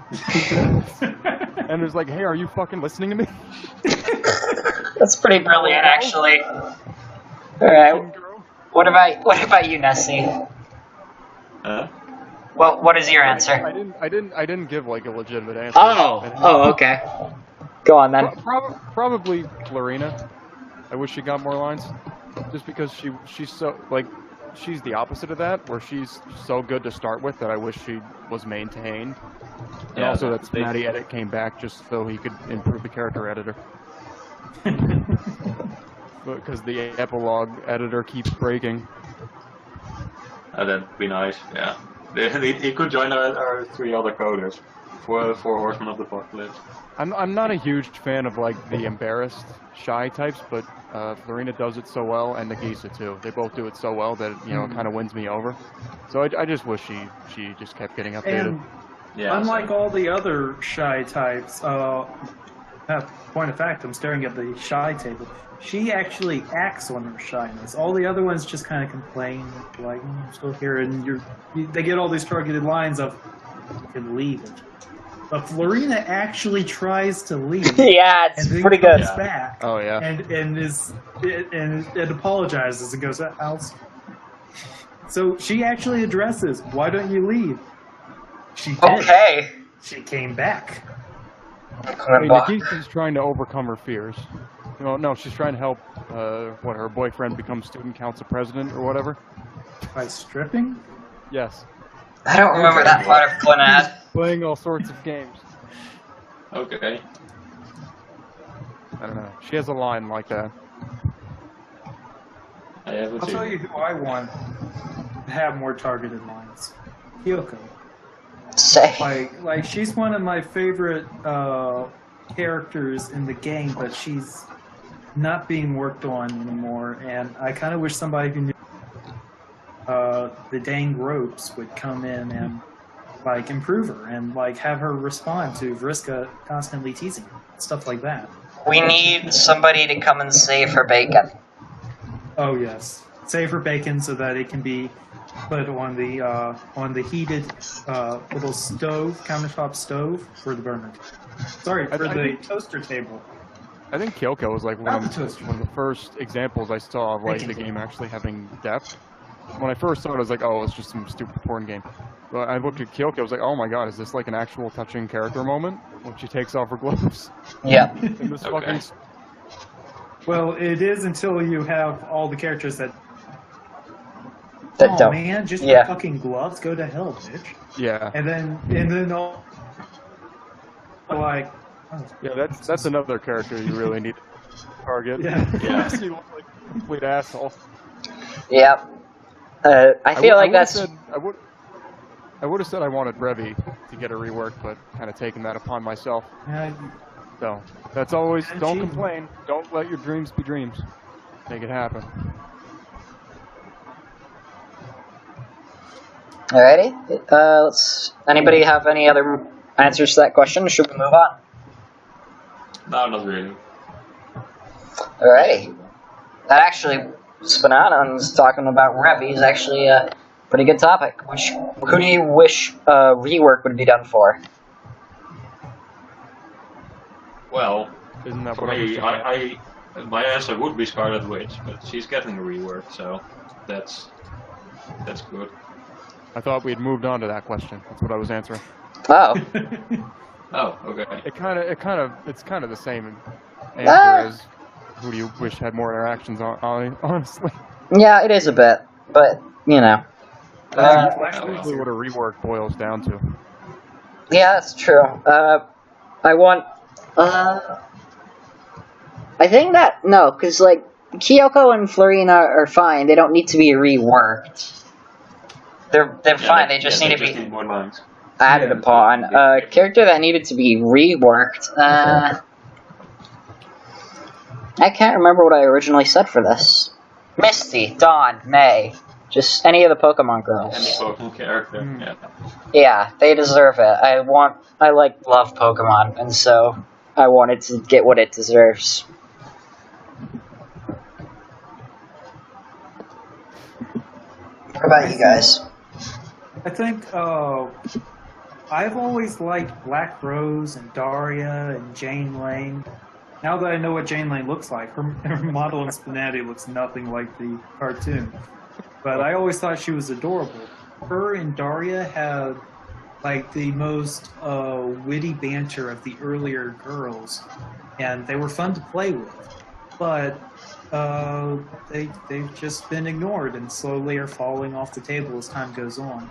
And it's like, hey, are you fucking listening to me? That's pretty brilliant, actually. Alright, Girl? what about you, Nessie? Well, what is your answer? I didn't give like a legitimate answer. Okay. Go on then. Probably Florina. I wish she got more lines, just because she's so like she's the opposite of that, where she's so good to start with that I wish she was maintained. And Yeah, also that they- SPNatI edit came back just so he could improve the character editor. Because the epilogue editor keeps breaking. that'd be nice. Yeah, he could join our 3 other coders for Horsemen of the Apocalypse. I'm not a huge fan of like the embarrassed, shy types, but Florina does it so well, and Nagisa too. They both do it so well that it kind of wins me over. So I just wish she just kept getting updated. and Yeah, unlike so- all the other shy types, point of fact, I'm staring at the shy table. She actually acts on her shyness. All the other ones just kind of complain, like, I'm still here, and they get all these targeted lines of, can leave it. But Florina actually tries to leave. Yeah, it's and then pretty good. comes back. Oh yeah. And apologizes and goes out. So she actually addresses, "Why don't you leave?" She did. Okay. She came back. I mean, Nagisa's trying to overcome her fears. Well, no, she's trying to help. Her boyfriend become student council president or whatever. By stripping? Yes. I don't remember that part of SPNatI. Playing all sorts of games. Okay. I don't know. She has a line like that. I haven't I'll seen tell it. you who I want to have more targeted lines. Kyoko. Say. Like she's one of my favorite characters in the game, but she's not being worked on anymore, and I kind of wish somebody who knew the dang ropes would come in and like improve her and like have her respond to Vriska constantly teasing her, stuff like that. We need somebody to come and save her bacon. Oh yes, save her bacon so that it can be put on the heated little stove, countertop stove for the burner. Sorry, for the toaster table. I think Kyoko was like one of the first examples I saw of like the game actually having depth. When I first saw it, I was like, oh, it's just some stupid porn game. But I looked at Kyoko, I was like, oh my god, is this like an actual touching character moment when she takes off her gloves? Yeah. In this fucking... Well, it is until you have all the characters that. That Oh don't. man, just Yeah. the fucking gloves, go to hell, bitch. Yeah. And then all like. Oh, Yeah, that's another character you really need to target. Yeah. You look like a complete asshole. Yep. I feel like that's. I would have said I wanted Revi to get a rework, but kind of taken that upon myself. So that's always don't complain. Don't let your dreams be dreams. Make it happen. Alrighty. Let's. Anybody have any other answers to that question? Or should we move on? No, not really. Alrighty. That actually, SPNatI talking about Revi is actually a pretty good topic. Who do you wish rework would be done for? Well, Isn't that for what me, I my answer would be Scarlet Witch, but she's getting a rework, so that's good. I thought we had moved on to that question. That's what I was answering. Oh. Oh, okay. It's kind of the same answer as who do you wish had more interactions on, honestly. Yeah, it is a bit, but you know. That's usually what a rework boils down to. Yeah, that's true. I want. I think that no, because like Kyoko and Florina are fine. They don't need to be reworked. They're fine. They just need to be more lines. added upon. A character that needed to be reworked. I can't remember what I originally said for this. Misty, Dawn, May, just any of the Pokemon girls. Any Pokemon character, yeah. Yeah, they deserve it. I love Pokemon, and so I want it to get what it deserves. What about you guys? I think I've always liked Black Rose and Daria and Jane Lane. Now that I know what Jane Lane looks like, her model in SPNatI looks nothing like the cartoon. But I always thought she was adorable. Her and Daria had like the most witty banter of the earlier girls, and they were fun to play with. But they've just been ignored and slowly are falling off the table as time goes on.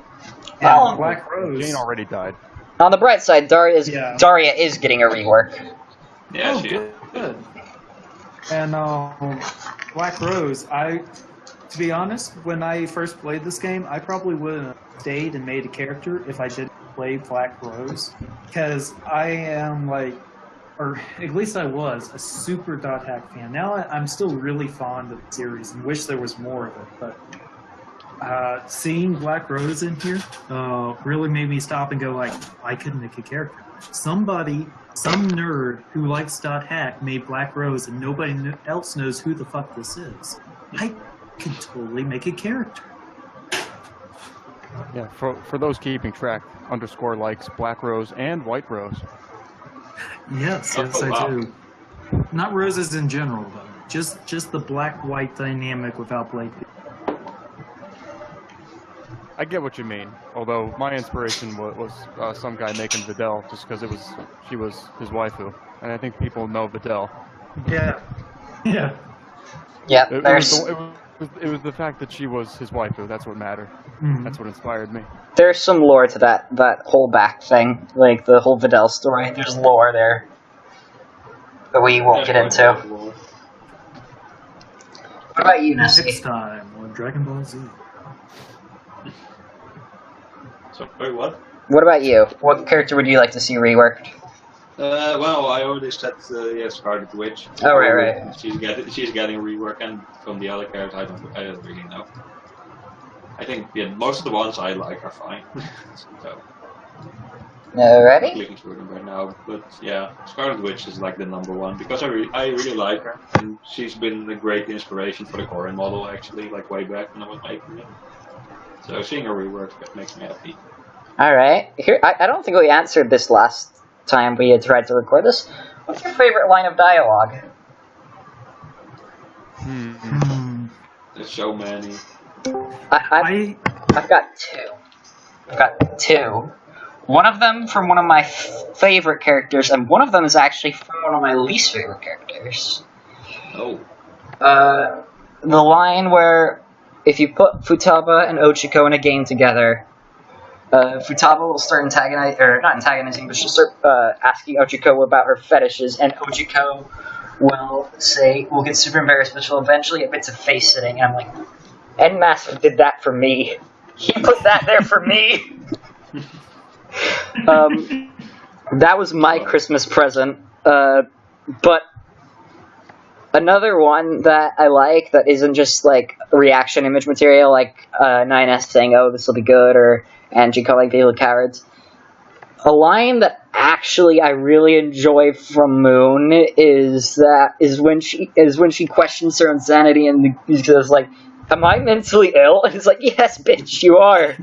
And Well, Black Rose. Jane already died. On the bright side, Daria is getting a rework. Yeah, she is. Good. And Black Rose, to be honest, when I first played this game, I probably wouldn't have stayed and made a character if I didn't play Black Rose, because I am or at least I was, a super Dot Hack fan. Now I'm still really fond of the series and wish there was more of it, but seeing Black Rose in here really made me stop and go like, I could make a character. Some nerd who likes Dot Hack made Black Rose and nobody else knows who the fuck this is. I could totally make a character. Yeah, for those keeping track, underscore likes Black Rose and White Rose. Yes, Oh, I wow. do. Not roses in general, though. Just the black-white dynamic without Blake. I get what you mean. Although my inspiration was some guy making Videl just because she was his waifu, and I think people know Videl. Yeah. Yeah. Yeah, It was the fact that she was his waifu. That's what mattered. Mhm. That's what inspired me. There's some lore to that whole back thing, like the whole Videl story. There's lore there that we won't get into. What about you, Next Nessie? time on Dragon Ball Z. Sorry, what? What about you? What character would you like to see reworked? Well, I already said Scarlet Witch. Oh, right. She's getting rework, and from the other characters, I don't really know. I think most of the ones I like are fine. So Alrighty. clicking through them right now, but yeah, Scarlet Witch is like the #1 because I really like her, and she's been a great inspiration for the Corin model actually, like way back when I was making it. So seeing her rework makes me happy. Alright. Here, I don't think we answered this last time we had tried to record this. What's your favorite line of dialogue? There's so many. I've got two. One of them from one of my favorite characters, and one of them is actually from one of my least favorite characters. Oh. The line where if you put Futaba and Ochiko in a game together, Futaba will start not antagonizing, but she'll start asking Ochiko about her fetishes, and Ochiko will get super embarrassed, but she'll eventually admit to face sitting, and I'm like, Endmaster did that for me. He put that there for me. That was my Christmas present. But another one that I like that isn't just like reaction image material, like 9S saying, "Oh, this will be good," or Angie calling people cowards. A line that actually I really enjoy from Moon is when she questions her insanity and goes like, "Am I mentally ill?" And it's like, "Yes, bitch, you are."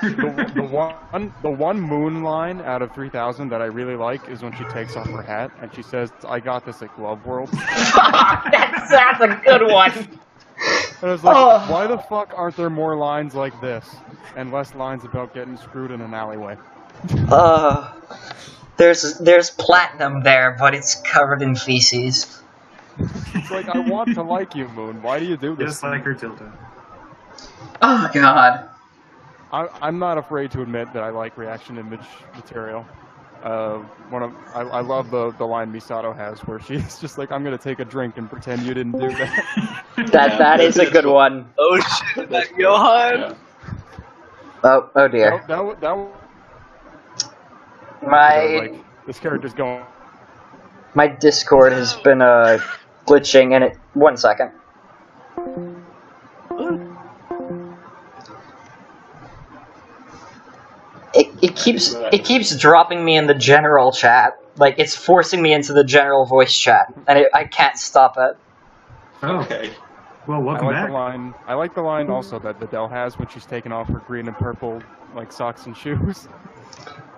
The one Moon line out of 3,000 that I really like is when she takes off her hat and she says, "I got this at Glove World." That's a good one. And I was like, why the fuck aren't there more lines like this and less lines about getting screwed in an alleyway? There's platinum there, but it's covered in feces. It's like, I want to like you, Moon. Why do you do this? Just like her tilted. Oh god. I'm not afraid to admit that I like reaction image material. I love the line Misato has where she's just like, "I'm gonna take a drink and pretend you didn't do that." That is a good one. Oh shit, that Johan! Yeah. Oh dear. This character's going. My Discord has been glitching, and 1 second. It keeps dropping me in the general chat. Like, it's forcing me into the general voice chat, and I can't stop it. Oh. Okay. Well, welcome back. I like the line also that Videl has when she's taking off her green and purple like socks and shoes.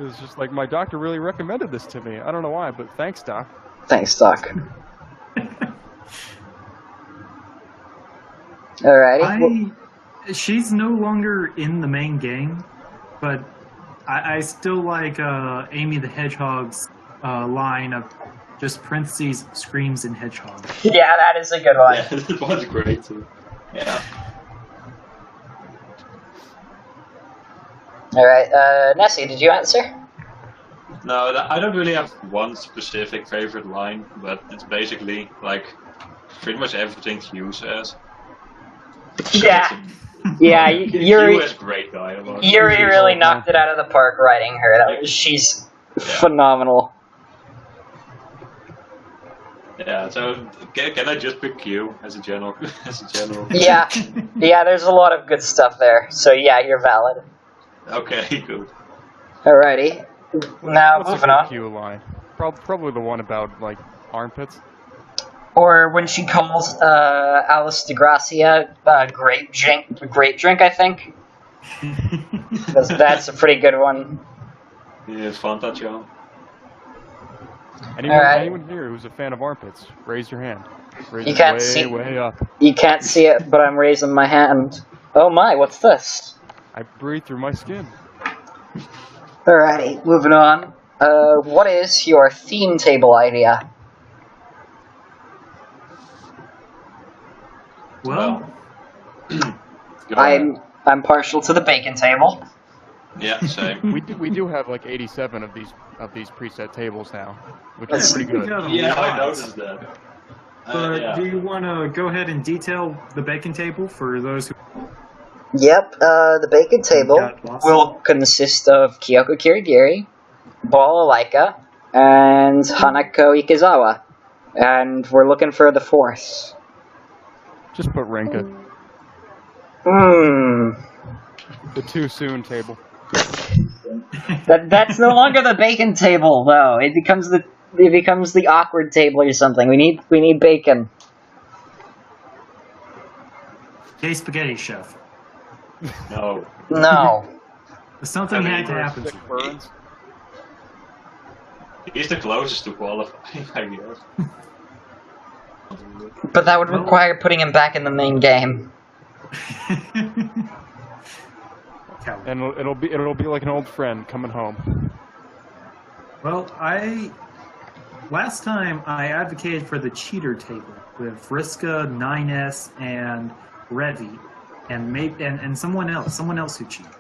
It's just like, my doctor really recommended this to me. I don't know why, but thanks, Doc. Thanks, Doc. Alrighty. She's no longer in the main game, but I still like Amy the Hedgehog's line of just parentheses, screams, and hedgehog. Yeah, that is a good one. Yeah, this one's great too. Yeah. Alright, Nessie, did you answer? No, I don't really have one specific favorite line, but it's basically like pretty much everything Hugh says. Yeah. Yeah, Hugh has great dialogue. Yuri really knocked it out of the park writing her. She's phenomenal. Yeah, so can I just pick Q as a general? Yeah, there's a lot of good stuff there. So yeah, you're valid. Okay, good. Alrighty, now moving on. Q line, probably the one about like armpits. Or when she calls Alice DeGracia grape drink, I think. That's a pretty good one. Yeah, Fanta John. Anyone here who's a fan of armpits, raise your hand. Raise You it can't way, see. way up. You can't see it, but I'm raising my hand. Oh my, what's this? I breathe through my skin. Alrighty, moving on. What is your theme table idea? Well, Go ahead. I'm partial to the bacon table. Yeah, same. We do have like 87 of these preset tables now, which That's is pretty good. Yeah, I noticed that. But Yeah. do you want to go ahead and detail the bacon table for those who... Yep, the bacon table will consist of Kyoko Kirigiri, Balalaika, and Hanako Ikezawa. And we're looking for the fourth. Just put Renka. The too soon table. That's no longer the bacon table, though. It becomes the awkward table or something. We need bacon. Hey, Spaghetti Chef. No. No. Something had to happen. Sick burns. He's the closest to qualifying, I guess. But that would require putting him back in the main game. And it'll be like an old friend coming home. Well, last time I advocated for the cheater table with Vriska, 9S, and Revi, and someone else who cheated.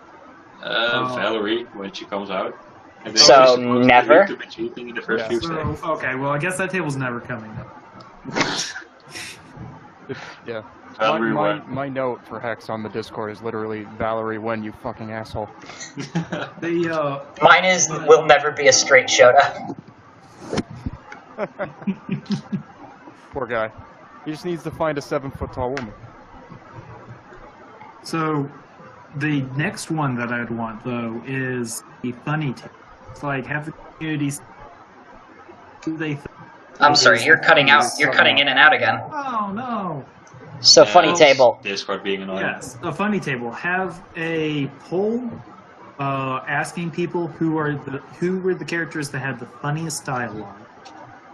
Valerie, when she comes out. And then So, she's supposed never? to be cheating in the first few seconds. Okay, well, I guess that table's never coming up. Yeah. Valerie My note for Hex on the Discord is literally Valerie when, you fucking asshole. Mine is will never be a straight Shota. Poor guy. He just needs to find a 7-foot-tall woman. So, the next one that I'd want, though, is the funny table. It's like, have the communities... I'm sorry, you're cutting out. You're cutting in and out again. Oh, no! So funny table. Discord being annoying. Yes, a funny table. Have a poll asking people who were the characters that had the funniest dialogue,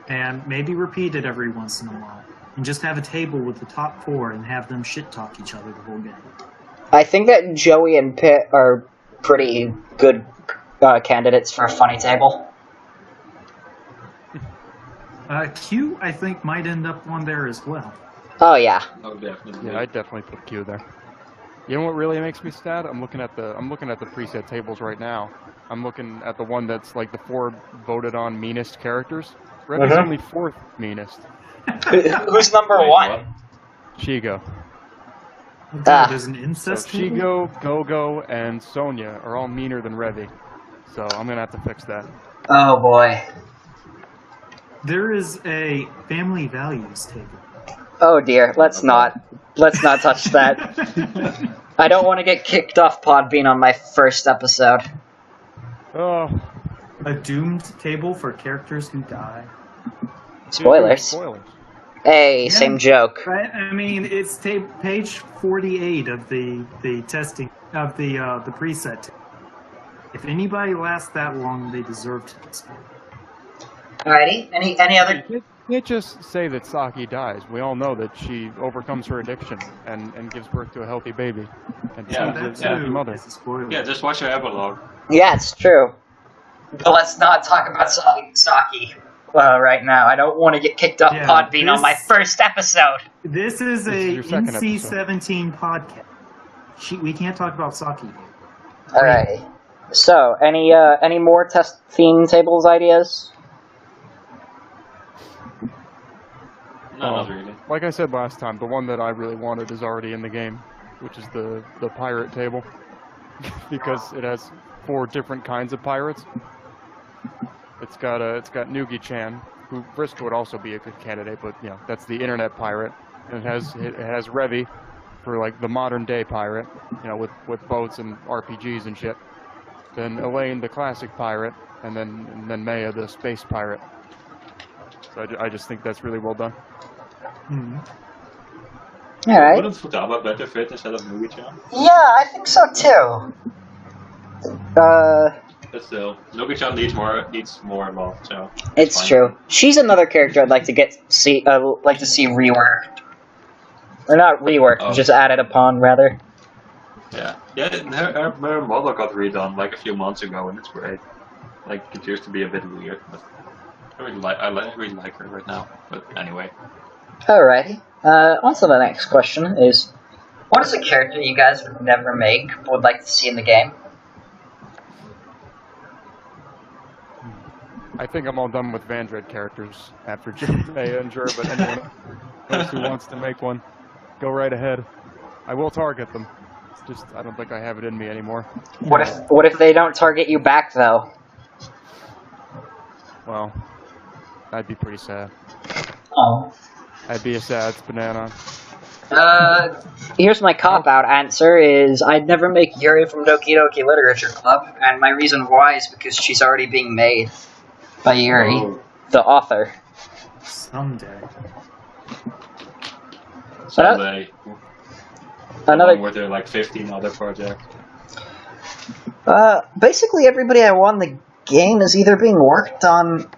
and maybe repeat it every once in a while, and just have a table with the top 4 and have them shit talk each other the whole game. I think that Joey and Pitt are pretty good candidates for a funny table. Q, I think, might end up on there as well. Oh yeah. Oh, definitely. Yeah, I'd definitely put Q there. You know what really makes me sad? I'm looking at the preset tables right now. I'm looking at the one that's like the 4 voted on meanest characters. Revi's only 4th meanest. Who's number 1? Shigo. There's an incest So table? Shigo, Gogo, and Sonya are all meaner than Revi. So I'm gonna have to fix that. Oh boy. There is a family values table. Oh dear. Let's not touch that. I don't want to get kicked off Podbean on my first episode. Oh. A doomed table for characters who die. Spoilers. Spoilers. Hey, Yeah. same joke. I mean, it's page 48 of the testing of the preset. If anybody lasts that long, they deserve to disappear. Alrighty. Any other? You can't just say that Saki dies. We all know that she overcomes her addiction and gives birth to a healthy baby. And Yeah, becomes a happy mother. It's a spoiler. Yeah, just watch your epilogue. Yeah, it's true. But let's not talk about Saki right now. I don't want to get kicked off Podbean on my first episode. This is This a is your second NC-17 podcast. We can't talk about Saki. Alrighty. So, any more test theme tables ideas? No, not really. Like I said last time, the one that I really wanted is already in the game, which is the pirate table. Because it has 4 different kinds of pirates. It's got Nugi-chan, who Vriska would also be a good candidate, but you know, that's the internet pirate. And it has Revi for like the modern day pirate, you know, with boats and RPGs and shit. Then Elaine, the classic pirate, and then Maya, the space pirate. So I just think that's really well done. Hmm. Alright. Wouldn't Futaba better fit instead of Nugichan? Yeah, I think so too. But still, Nugichan needs more love, so... It's fine. true. She's another character I'd like to see reworked. Or not reworked, just added upon, rather. Yeah. Yeah, her model got redone like a few months ago, and it's great. Like, it used to be a bit weird, but I really like her right now. But anyway. Alrighty. On to the next question is, what is a character you guys would never make, but would like to see in the game? I think I'm all done with Vandred characters after Jay and Jer, but anyone else who wants to make one, go right ahead. I will target them. It's just, I don't think I have it in me anymore. What if they don't target you back, though? Well, that'd be pretty sad. Oh. That'd be a sad banana. Here's my cop-out answer is I'd never make Yuri from Doki Doki Literature Club, and my reason why is because she's already being made by Yuri, the author. Someday. Someday. Another. Were there like 15 other projects? Basically everybody I want in the game is either being worked on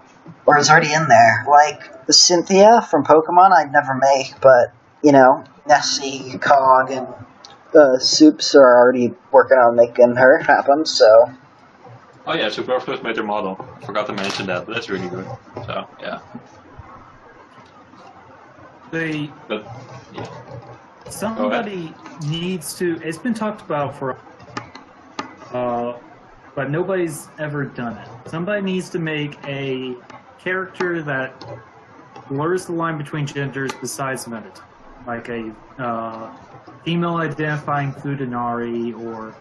or is already in there. Like the Cynthia from Pokemon I'd never make, but, you know, Nessie, Cog, and Soups are already working on making her happen, so... Oh yeah, Superfluous made their model. Forgot to mention that, but that's really good. So, yeah. But, yeah. Somebody needs to... It's been talked about for... but nobody's ever done it. Somebody needs to make a character that blurs the line between genders besides Medit. Like a female-identifying Fudanari or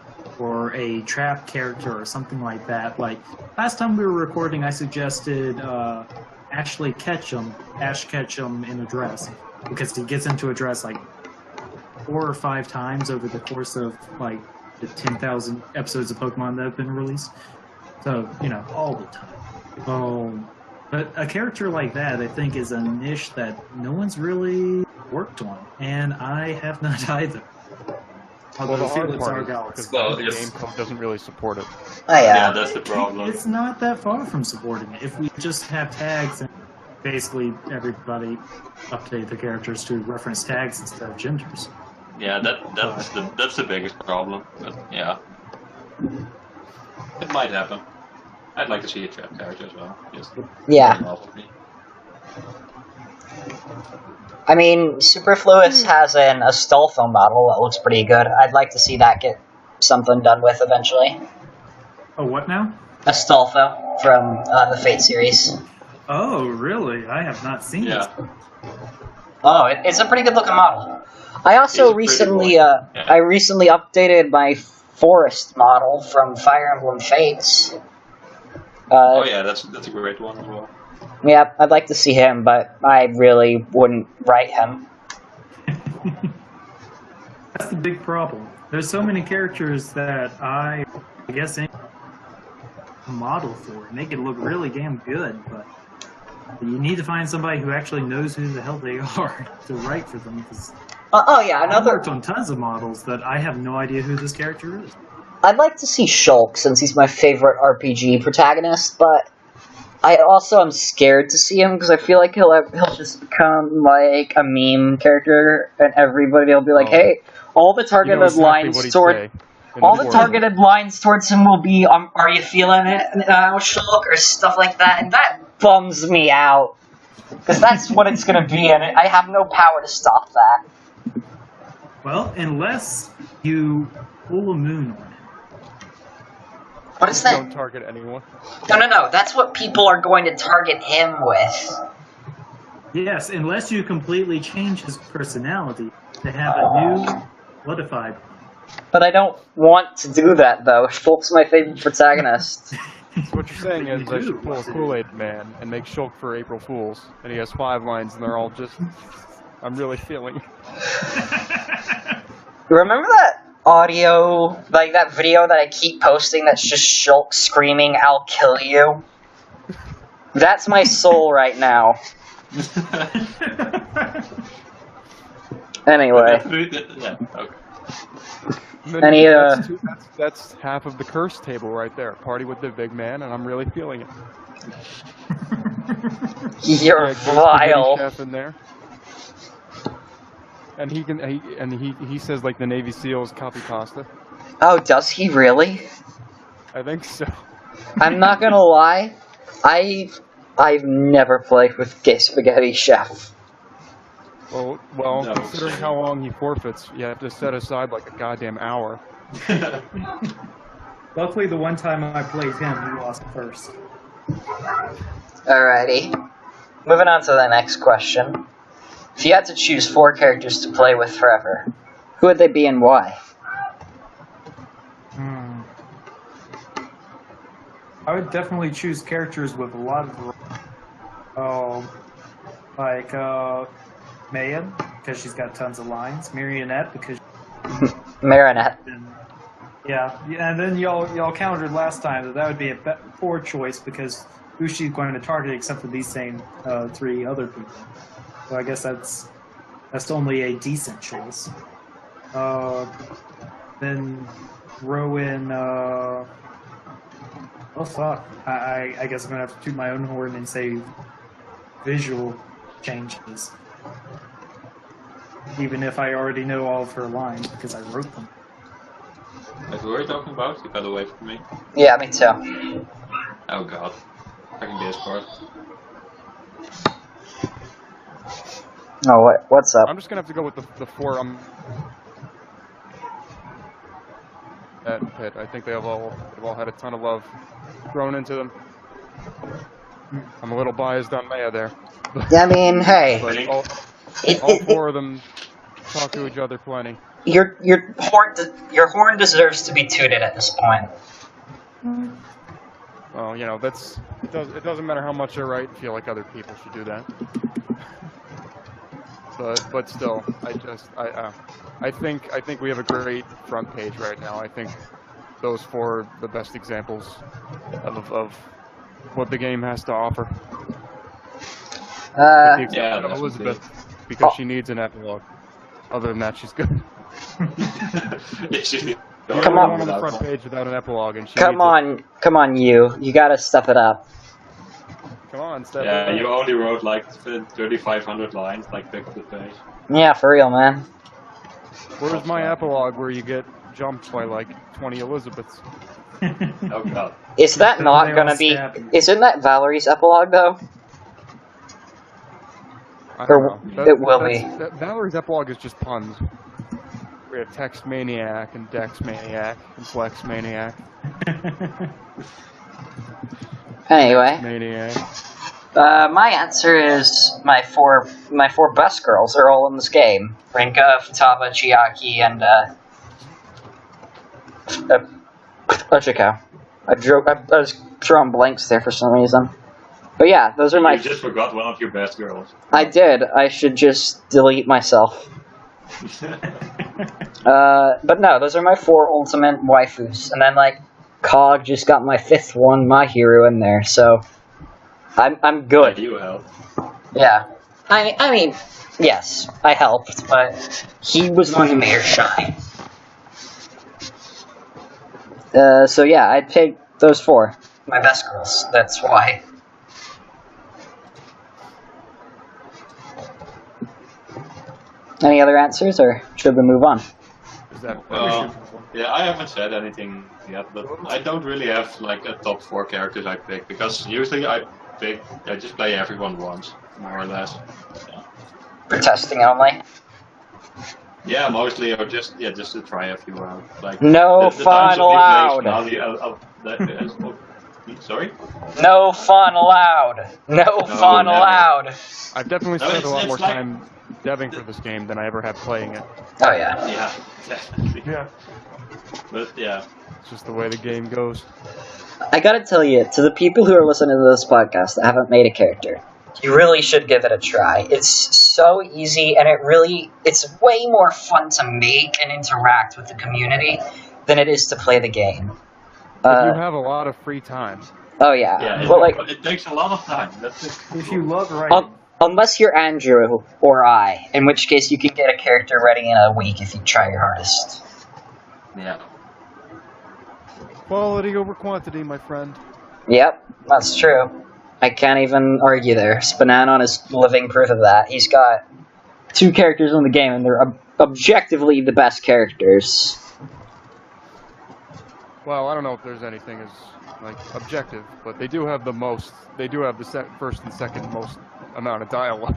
a trap character or something like that. Like, last time we were recording, I suggested Ash Ketchum in a dress, because he gets into a dress like 4 or 5 times over the course of like the 10,000 episodes of Pokemon that have been released. So, you know, all the time. But a character like that, I think, is a niche that no one's really worked on, and I have not either. Well, the hard part is because the game code doesn't really support it. Oh, yeah. Yeah, that's the problem. It's not that far from supporting it. If we just have tags and basically everybody update the characters to reference tags instead of genders. Yeah, that's the biggest problem. But yeah, it might happen. I'd like to see a trap character as well. Just yeah. I mean, Superfluous has a Astolfo model that looks pretty good. I'd like to see that get something done with eventually. Oh, what now? Astolfo from the Fate series. Oh, really? I have not seen this. Oh, it's a pretty good looking model. I also recently updated my Forest model from Fire Emblem Fates. Oh yeah, that's a great one as well. Yeah, I'd like to see him, but I really wouldn't write him. That's the big problem. There's so many characters that I guess a model for, and they could look really damn good, but you need to find somebody who actually knows who the hell they are to write for them. I've worked on tons of models that I have no idea who this character is. I'd like to see Shulk, since he's my favorite RPG protagonist, but I also am scared to see him, because I feel like he'll just become like a meme character, and everybody will be like, hey, all the targeted lines towards him will be, are you feeling it, Shulk, or stuff like that, and that bums me out, because that's what it's going to be, and I have no power to stop that. Well, unless you pull a moon on it. What is that? Don't target anyone. No. That's what people are going to target him with. Yes, unless you completely change his personality to have a new, modified. But I don't want to do that, though. Shulk's my favorite protagonist. So what you're saying is I should pull a Kool-Aid Man and make Shulk for April Fools, and he has 5 lines, and they're all just, I'm really feeling. Remember that audio, like that video that I keep posting that's just Shulk screaming, "I'll kill you"? That's my soul right now. Anyway. Yeah, okay. Any, that's half of the curse table right there. Party with the big man, and I'm really feeling it. You're Yeah, vile. chef in there. And he says like the Navy SEALs copy pasta. Oh, does he really? I think so. I'm not gonna lie, I've never played with Gay Spaghetti Chef. Well, No. considering how long he forfeits, you have to set aside like a goddamn hour. Luckily, the one time I played him, he lost first. Alrighty. Moving on to the next question. If you had to choose 4 characters to play with forever, who would they be and why? I would definitely choose characters with a lot of, like Maya, because she's got tons of lines. Marionette, because Marinette. yeah, and then y'all countered last time that would be a poor choice because who's she going to target except for these same 3 other people? So I guess that's only a decent choice. Then throw in. Oh fuck! I guess I'm gonna have to toot my own horn and say visual changes, even if I already know all of her lines because I wrote them. Who are you talking about? You got away from me. Yeah, me too. Oh god. Fucking Discord. Oh, what's up? I'm just gonna have to go with the 4. At Pit. I think they've all had a ton of love thrown into them. I'm a little biased on Maya there. I mean, hey. But all 4 of them talk to each other plenty. Your horn deserves to be tooted at this point. Well, you know, it doesn't matter how much they're right. I feel like other people should do that. But still, I think we have a great front page right now. I think those 4 are the best examples of what the game has to offer. With the exception of Elizabeth, because she needs an epilogue. Other than that, she's good. Come on the front page without an epilogue, and she come on, you gotta step it up. Come on, step Yeah, it you up. only wrote like 3,500 lines, like pick up the page. Yeah, for real, man. Where's my epilogue where you get jumped by like 20 Elizabeths? Oh god. Is that not gonna be... Isn't that Valerie's epilogue, though? I don't Or know. it will be. Valerie's epilogue is just puns. We have Text Maniac and Dex Maniac and Flex Maniac. Anyway, Maniac. my answer is my four best girls are all in this game: Rinka, Futaba, Chiaki, and Ochiko. I was drawing blanks there for some reason. But yeah, those are my. You just forgot one of your best girls. I did. I should just delete myself. But no, those are my 4 ultimate waifus, and then like Cog just got my 5th one, my hero, in there, so I'm good. Yeah, you helped. Yeah, I mean, yes, I helped, but he was the one who made her shine. So yeah, I'd pick those 4, my best girls. That's why. Any other answers, or should we move on? Yeah, I haven't said anything yet, but I don't really have like a top 4 characters I pick, because usually I just play everyone once, more or less. Yeah. For testing only? Yeah, mostly, or just to try a few out. Like, no fun allowed! Sorry? No fun allowed! No fun never. allowed! I've definitely spent a lot more time deving for this game than I ever have playing it. Oh yeah. Yeah, definitely. Yeah. But yeah. It's just the way the game goes. I gotta tell you, to the people who are listening to this podcast that haven't made a character, you really should give it a try. It's so easy, and it's way more fun to make and interact with the community than it is to play the game. If you have a lot of free time. Oh yeah. Yeah, But like, it takes a lot of time. That's it. If you love writing. Unless you're Andrew or I, in which case you can get a character ready in a week if you try your hardest. Yeah. Quality over quantity, my friend. Yep, that's true. I can't even argue there. SPNatI is living proof of that. He's got 2 characters in the game, and they're objectively the best characters. Well, I don't know if there's anything as like objective, but they do have the most. They do have the first and second most amount of dialogue.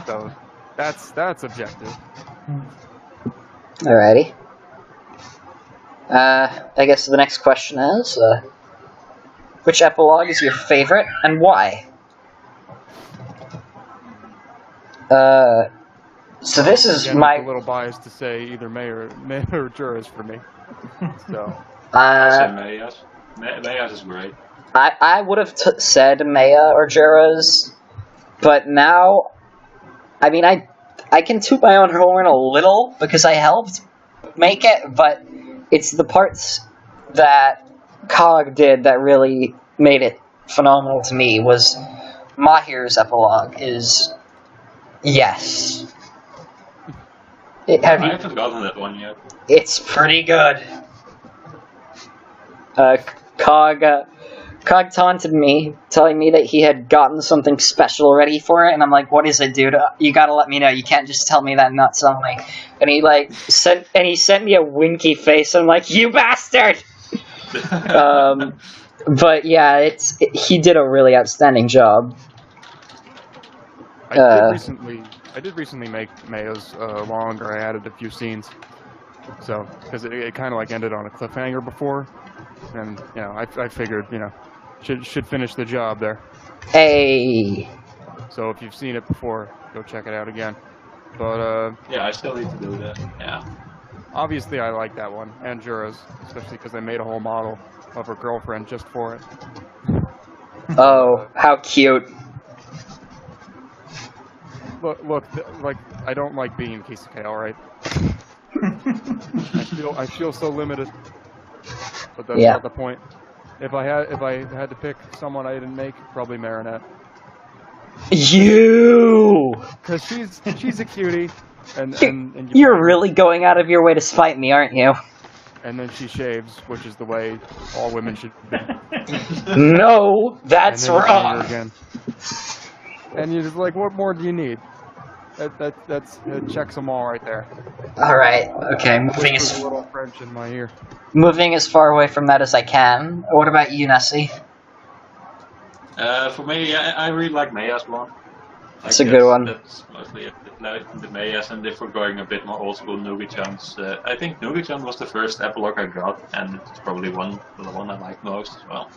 So that's objective. Alrighty. I guess the next question is, which epilogue is your favorite, and why? So this is Again, my... I'm a little biased to say either May or Juras for me. So. Maya's is great. I would have said Maya or Jura's, but now, I mean, I can toot my own horn a little because I helped make it, but it's the parts that Cog did that really made it phenomenal to me. Was Mahir's epilogue is yes. I haven't gotten that one yet. It's pretty good. Cog taunted me, telling me that he had gotten something special ready for it, and I'm like, "What is it, dude? You gotta let me know. You can't just tell me that and not tell me." And he sent me a winky face. I'm like, "You bastard!" But yeah, he did a really outstanding job. I did recently make Maya's longer. I added a few scenes, so because it kind of like ended on a cliffhanger before, and you know I figured should finish the job there. Hey. So if you've seen it before, go check it out again. But yeah, I still need to do that. Yeah. Obviously, I like that one, and Jura's, especially because I made a whole model of her girlfriend just for it. Oh, how cute. Look, like, I don't like being Kisuke, alright? I feel so limited. But that's not the point. If I had to pick someone I didn't make, probably Marinette. You! Because she's a cutie, and you're really going out of your way to spite me, aren't you? And then she shaves, which is the way all women should be. No, that's wrong. Again. And you're just like, what more do you need? That checks them all right there. All right, okay, a little French in my ear. Moving as far away from that as I can. What about you, Nessie? For me, I really like Maya's one. That's a good one. That's mostly it. The Maya's, and if we're going a bit more old school, Nugi-chan's. I think Nugi-chan was the first epilogue I got, and it's probably the one I like most as well.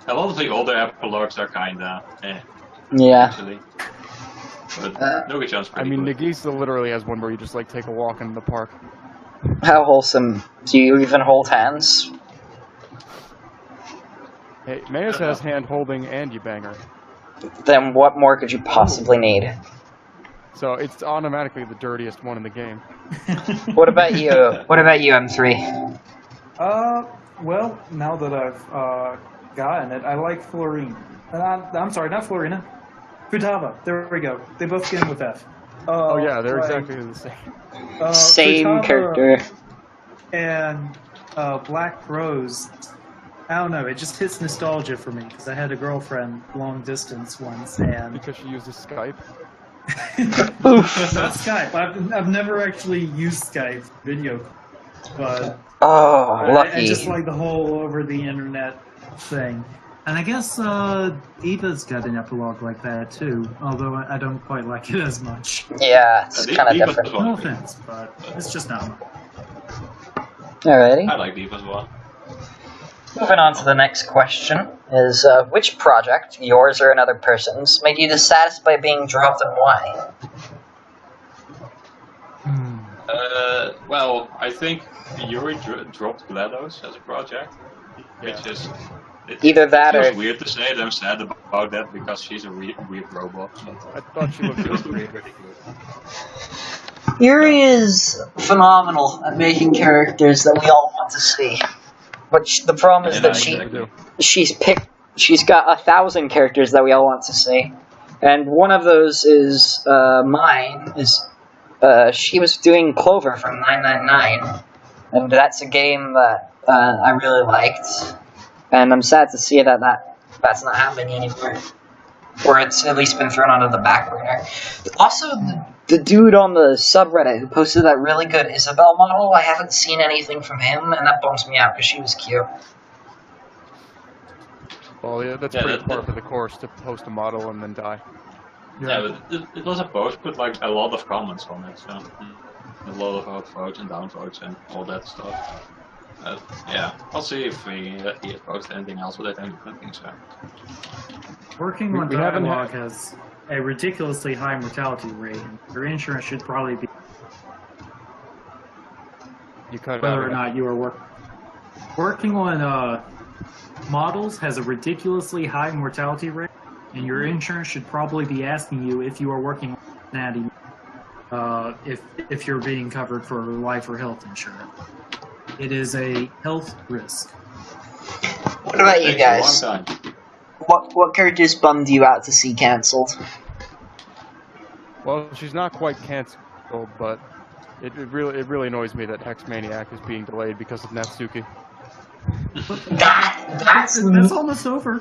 A lot of the older epilogues are kinda yeah. Actually. But Nugi-chan's pretty good. Nagisa literally has one where you just like take a walk in the park. How wholesome. Do you even hold hands? Hey, Maya's has hand holding and you bang her. Then what more could you possibly need? So it's automatically the dirtiest one in the game. What about you? What about you, M3? Well, now that I've gotten it, I like Florine. I'm sorry, not Florina. Futaba. There we go. They both begin with F. Oh yeah, they're exactly the same. Same Futaba character. And Black Rose. I don't know, it just hits nostalgia for me, because I had a girlfriend long distance once, and... Because she uses Skype? Oof. Not Skype. I've never actually used Skype video, but... Oh, lucky. I just like the whole over-the-internet thing. And I guess Eva's got an epilogue like that, too, although I don't quite like it as much. Yeah, it's kind of different. No offense, but it's just not much. Alrighty. I like Eva as well. Moving on to the next question is, which project, yours or another person's, made you the saddest by being dropped and why? Well, I think Yuri dropped GLaDOS as a project, which is... Either that or... It's weird to say that I'm sad about that because she's a weird robot. I thought she looked pretty good. Yuri is phenomenal at making characters that we all want to see. But the problem is that she's got 1,000 characters that we all want to see. And one of those is mine. She was doing Clover from 999, and that's a game that I really liked. And I'm sad to see that's not happening anymore, or it's at least been thrown onto the back burner. Also, the dude on the subreddit who posted that really good Isabel model, I haven't seen anything from him, and that bums me out because she was cute. Well, yeah, that's pretty par for the course to post a model and then die. Yeah, but it was a post with like a lot of comments on it, so a lot of upvotes and downvotes and all that stuff. Yeah, I'll see if he has posted anything else, but I don't think so. Working on dialogue has a ridiculously high mortality rate. Your insurance should probably be whether or not you are working on models has a ridiculously high mortality rate, and your insurance should probably be asking you if you are working on SPNatI, if you're being covered for life or health insurance. It is a health risk. What about you guys? What characters bummed you out to see cancelled? Well, she's not quite cancelled, but it really annoys me that Hex Maniac is being delayed because of Natsuki. That's almost over.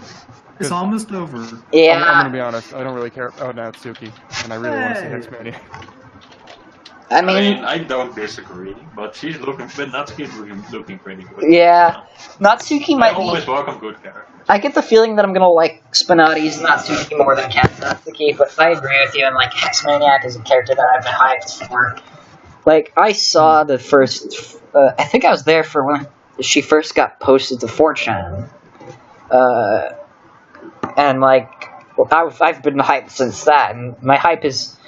It's almost over. Yeah. I'm gonna be honest. I don't really care about Natsuki, and I really want to see Hex Maniac. I mean, I don't disagree, but Natsuki's looking pretty good. Yeah, Natsuki might be. Always welcome good character. I get the feeling that I'm gonna like SPNatI's Natsuki more than Natsuki, but I agree with you, and like Hex Maniac is a character that I've been hyped for. Like, I saw the first, I think I was there for when she first got posted to 4chan. And like, I've been hyped since that, and my hype has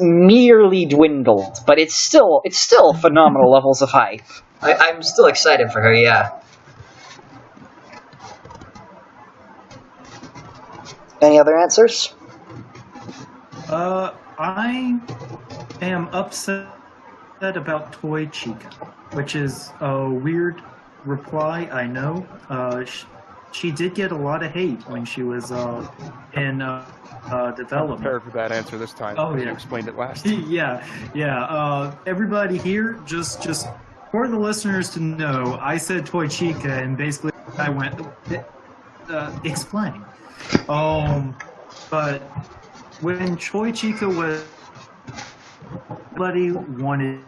merely dwindled, but it's still phenomenal levels of hype. I'm still excited for her, yeah. Any other answers? I am upset about Toy Chica, which is a weird reply, I know. She did get a lot of hate when she was in development. Prepared for that answer this time. Oh, yeah. You explained it last. Yeah. Everybody here, just for the listeners to know, I said Toy Chica, and basically I went, explain. But when Toy Chica was, everybody wanted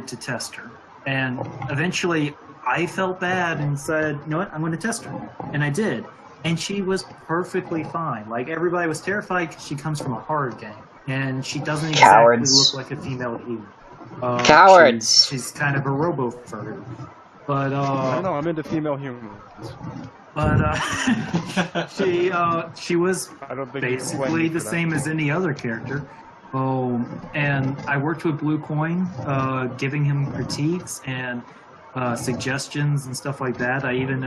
to test her, and eventually I felt bad and said, you know what, I'm going to test her. And I did. And she was perfectly fine. Like, everybody was terrified because she comes from a horror game. And she doesn't exactly look like a female hero. Cowards! She's kind of a robo-furry. But, I don't know, I'm into female humans. But, she was basically the same as any other character. And I worked with Blue Coin, giving him critiques and suggestions and stuff like that. I even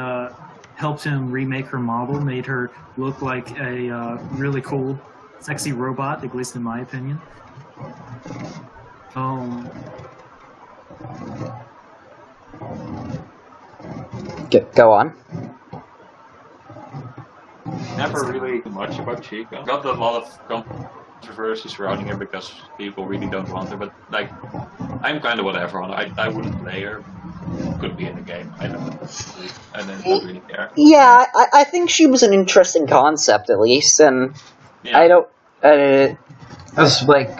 helped him remake her model, made her look like a really cool, sexy robot, at least in my opinion. Go on. Never really much about Chica. Got a lot of controversy surrounding her because people really don't want her, but like, I'm kind of whatever on her. I wouldn't play her. Could be in the game. I don't really care. Yeah, I think she was an interesting concept, at least, and yeah. I don't. It was like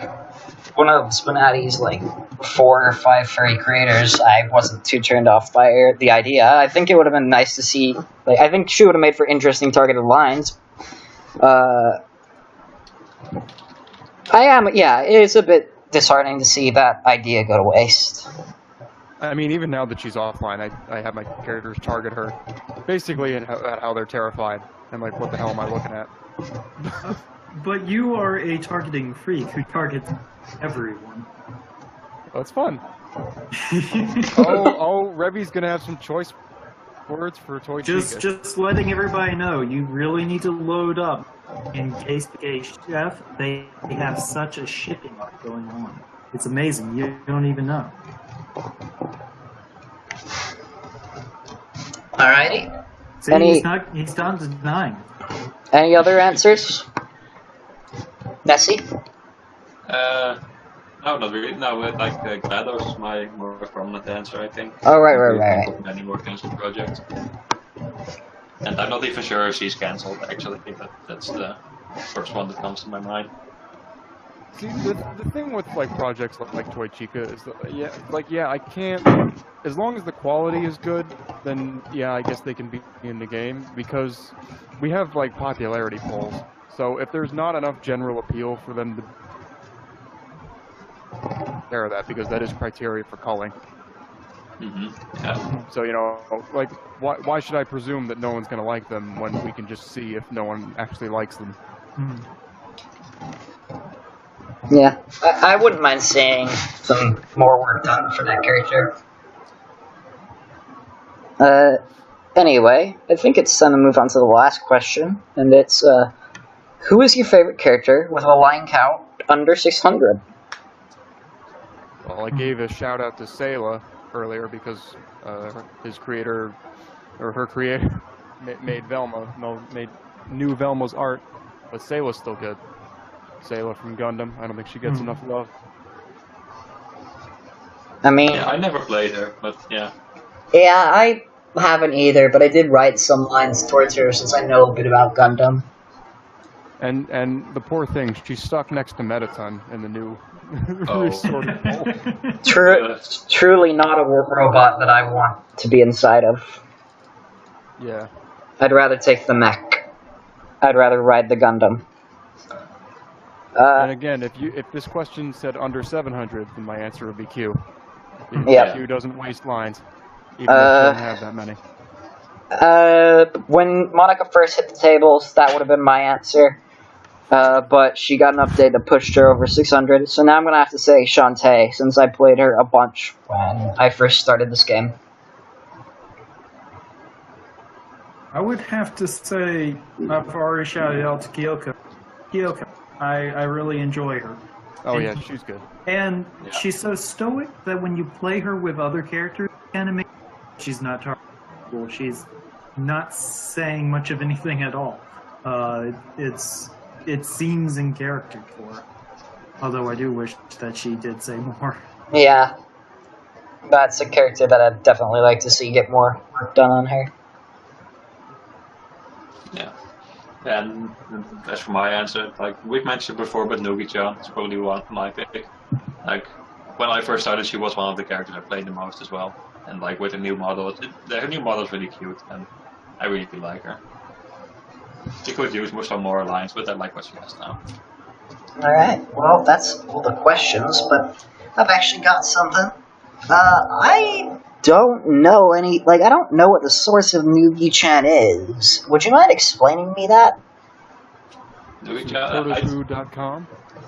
one of SPNatI's like 4 or 5 furry creators. I wasn't too turned off by the idea. I think it would have been nice to see. Like, I think she would have made for interesting targeted lines. Yeah, it is a bit disheartening to see that idea go to waste. I mean, even now that she's offline, I have my characters target her, basically at how they're terrified. I'm like, what the hell am I looking at? But you are a targeting freak who targets everyone. That's fun. Oh, Revy's gonna have some choice words for Toy Chica. Just letting everybody know, you really need to load up. In case Chef, they have such a shipping arc going on. It's amazing. You don't even know. Alrighty. See, he's not denying. Any other answers? Nessie? No, not really. No, like GLaDOS is my more prominent answer, I think. Oh, right. Many more cancelled projects. And I'm not even sure if she's cancelled, actually. That's the first one that comes to my mind. See, the thing with like projects like Toy Chica is that, I can't. As long as the quality is good, then yeah, I guess they can be in the game, because we have like popularity polls. So if there's not enough general appeal for them to care of that, because that is criteria for culling. Yeah. So like, why should I presume that no one's gonna like them when we can just see if no one actually likes them? Yeah, I wouldn't mind seeing some more work done for that character. Anyway, I think it's time to move on to the last question, and it's, who is your favorite character with a line count under 600? Well, I gave a shout out to Sayla earlier because his creator, or her creator, made new Velma's art, but Sayla's still good. Sayla from Gundam, I don't think she gets enough love. I mean... Yeah, I never played her, but yeah. Yeah, I haven't either, but I did write some lines towards her since I know a bit about Gundam. And the poor thing, she's stuck next to Mettaton in the new resorted pole. Truly not a robot that I want to be inside of. Yeah. I'd rather take the mech. I'd rather ride the Gundam. And again, if this question said under 700, then my answer would be Q. Yeah. Q doesn't waste lines, even if she doesn't have that many. When Monica first hit the tables, that would have been my answer. But she got an update that pushed her over 600, so now I'm gonna have to say Shantae, since I played her a bunch when I first started this game. I would have to say, I've already shouted out to Kyoko. Kyoko, I really enjoy her. Oh yeah, she's good. And she's so stoic that when you play her with other characters, she's not targetable. She's not saying much of anything at all. It seems in character for her. Although I do wish that she did say more. Yeah. That's a character that I'd definitely like to see get more work done on her. Yeah. And as for my answer, like we've mentioned before, but Nugi-chan is probably my pick. Like, when I first started, she was one of the characters I played the most as well. And like with the new model, her new model is really cute, and I really like her. She could use some more lines, but I like what she has now. Alright, well, that's all the questions, but I've actually got something. I don't know I don't know what the source of Nugi-chan is. Would you mind explaining me that? Nugi-chan? Protoku.com?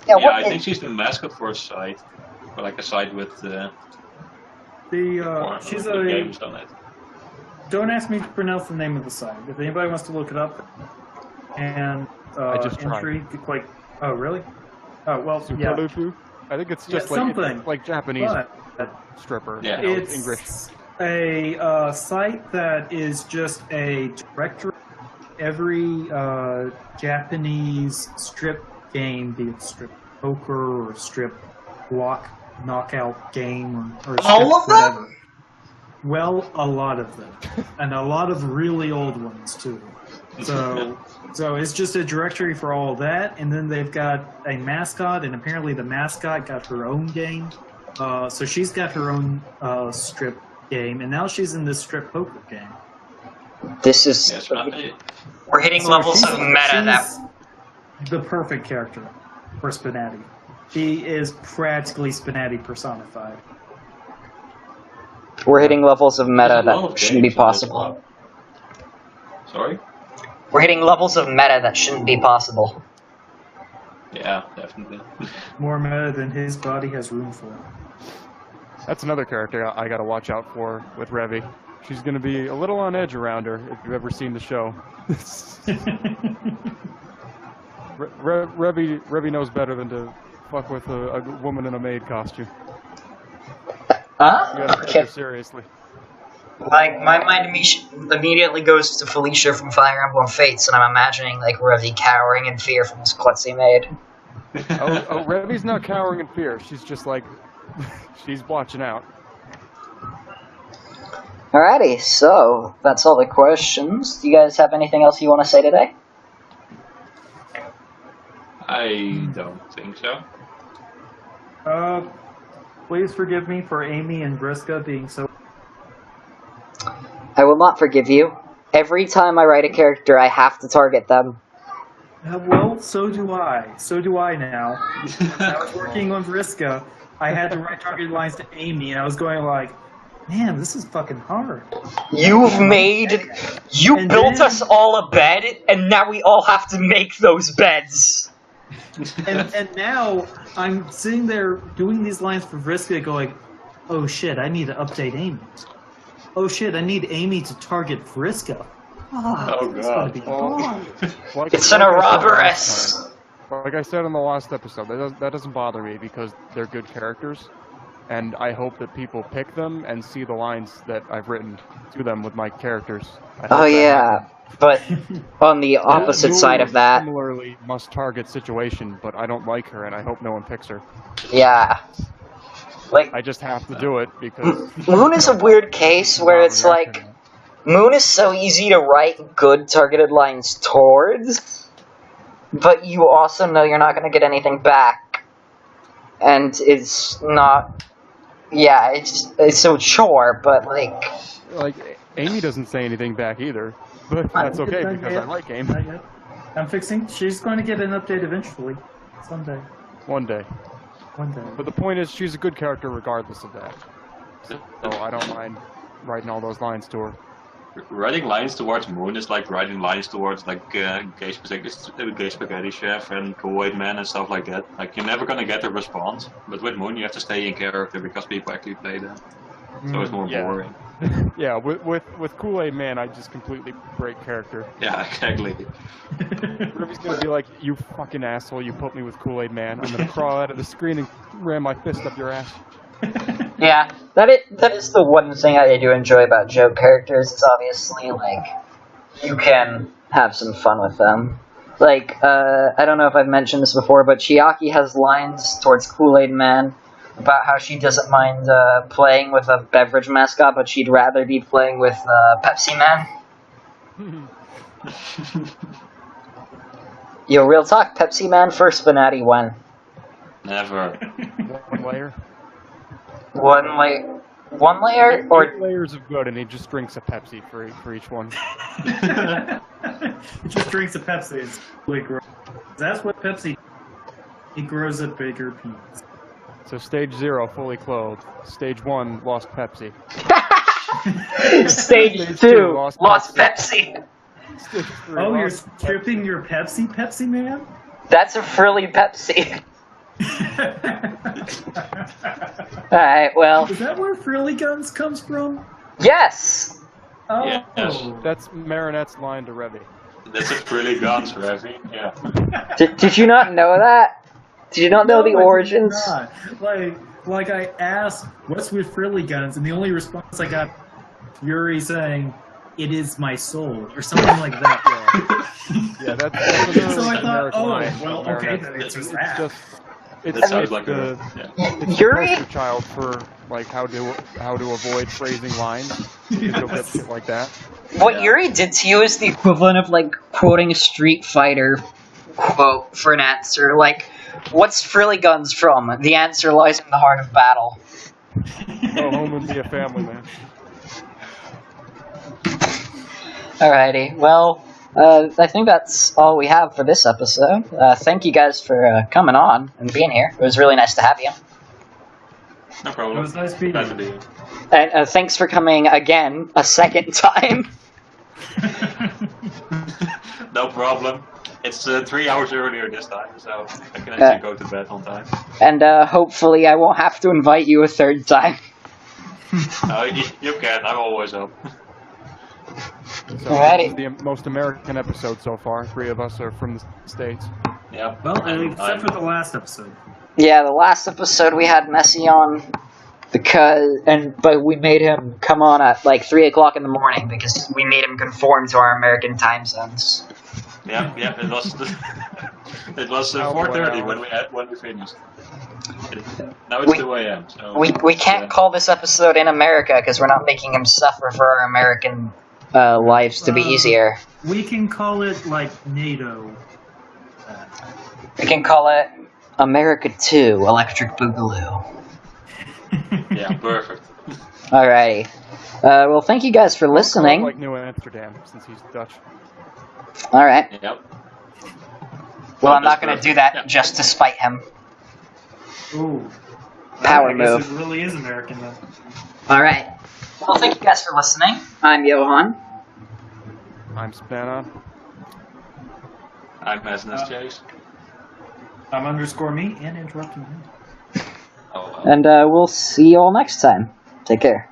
Yeah, I think she's the mascot for a site. Or like a site with she's a games on it. Don't ask me to pronounce the name of the site. If anybody wants to look it up, and I just entry, like, oh really? Oh well, Superlupu? I think it's just like Japanese stripper. Yeah, it's English. A site that is just a directory. Every Japanese strip game, be it strip poker or strip block knockout game or all of whatever. them? Well, a lot of them, and a lot of really old ones too. So it's just a directory for all of that, and then they've got a mascot, and apparently the mascot got her own game. So she's got her own strip game, and now she's in this strip poker game. This is... we're hitting levels of meta that... the perfect character for SPNatI. She is practically SPNatI personified. We're hitting levels of meta that shouldn't be possible. Sorry? We're hitting levels of meta that shouldn't be possible. Yeah, definitely. More meta than his body has room for. That's another character I gotta watch out for with Revy. She's gonna be a little on edge around her if you've ever seen the show. Revy knows better than to fuck with a woman in a maid costume. Huh? You gotta take her seriously. Like, my mind immediately goes to Felicia from Fire Emblem Fates, and I'm imagining, like, Revy cowering in fear from this klutzy maid. Revy's not cowering in fear. She's just like, she's watching out. Alrighty, so that's all the questions. Do you guys have anything else you want to say today? I don't think so. Please forgive me for Amy and Vriska being so... I will not forgive you. Every time I write a character, I have to target them. Well, so do I. So do I now. When I was working on Vriska, I had to write targeted lines to Amy, and I was going like, man, this is fucking hard. You built then- us all a bed, and now we all have to make those beds. And now I'm sitting there doing these lines for Vriska going, oh shit, I need to update Amy. Oh shit, I need Amy to target Vriska. Oh, It's gonna God. be hard. It's an Ouroboros. Like I said in the last episode, that doesn't bother me because they're good characters, and I hope that people pick them and see the lines that I've written to them with my characters. Oh yeah, but on the opposite side of that, Similarly, must-target situation, but I don't like her, and I hope no one picks her. yeah. Like, I just have to do it because... Moon is a weird case where it's like, Moon is so easy to write good targeted lines towards, but you also know you're not going to get anything back. And it's not... Yeah, it's a chore, but like... Like, Amy doesn't say anything back either, but that's okay because I like Amy. I'm fixing. She's going to get an update eventually. Someday. One day. One day. But the point is, she's a good character regardless of that. So I don't mind writing all those lines to her. Writing lines towards Moon is like writing lines towards like gay spaghetti chef and Kool-Aid man and stuff like that. Like you're never gonna get a response, but with Moon you have to stay in character because people actually play them. So it's more boring. Yeah, with Kool-Aid man, I just completely break character. Yeah, exactly. Ruby's gonna be like, you fucking asshole, you put me with Kool-Aid man. I'm gonna crawl out of the screen and ram my fist up your ass. Yeah, that is the one thing I do enjoy about joke characters. It's obviously, like, you can have some fun with them. Like, I don't know if I've mentioned this before, but Chiaki has lines towards Kool-Aid Man about how she doesn't mind playing with a beverage mascot, but she'd rather be playing with Pepsi Man. Yo, real talk, Pepsi Man for SPNatI when? Never. One layer? One layer? Or 8 layers of good, and he just drinks a Pepsi for each one. He just drinks a Pepsi. It's really gross. That's what Pepsi. He grows a bigger penis. So stage 0, fully clothed. Stage 1, lost Pepsi. Stage 2, lost Pepsi. Stage 3, Oh, you're lost stripping your Pepsi Man? That's a frilly Pepsi. Alright, well. Is that where Frilly Guns comes from? Yes! Oh. Yes. That's Marinette's line to Revy. That's a pretty guns, Revy. Yeah. Did you not know that? Did you not know the No, I did origins? not. Like I asked, what's with Frilly Guns? And the only response I got, Yuri saying, it is my soul, or something like that. Yeah, that's a So I thought, generic oh, line. well, okay, that answers that. It's That sounds it's like the, it's Yuri? the poster child for like how to avoid phrasing lines. Because you'll get shit like that. What Yeah. Yuri did to you is the equivalent of, like, quoting a Street Fighter quote for an answer. Like, what's Frilly Guns from? The answer lies in the heart of battle. Go home and be a family man. Alrighty, well, I think that's all we have for this episode. Thank you guys for coming on and being here. It was really nice to have you. No It problem. was nice meeting Glad to you. be here. And thanks for coming again, a second time. No problem. It's 3 hours earlier this time, so I can actually go to bed on time. And hopefully I won't have to invite you a third time. No, you can. I'm always up. So Alrighty. this is the most American episode so far. 3 of us are from the States. Yeah. Well, except for the last episode. Yeah, the last episode we had Messi on but we made him come on at like 3 o'clock in the morning because we made him conform to our American time zones. Yeah, it was. It was 4:30 when we finished. Now it's 2 a.m. So we can't call this episode In America because we're not making him suffer for our American lives to be easier. We can call it like NATO. We can call it America 2, Electric Boogaloo. Yeah, perfect. Alrighty. Well, thank you guys for listening. Like New Amsterdam, since he's Dutch. Alright. Yep. Well, I'm not going to do that just to spite him. Ooh. Power I guess move. it really is American then. Alright. Well, thank you guys for listening. I'm Johan. I'm SPNatI. I'm SPNatI. I'm _me and interrupting him. Oh, well. And we'll see you all next time. Take care.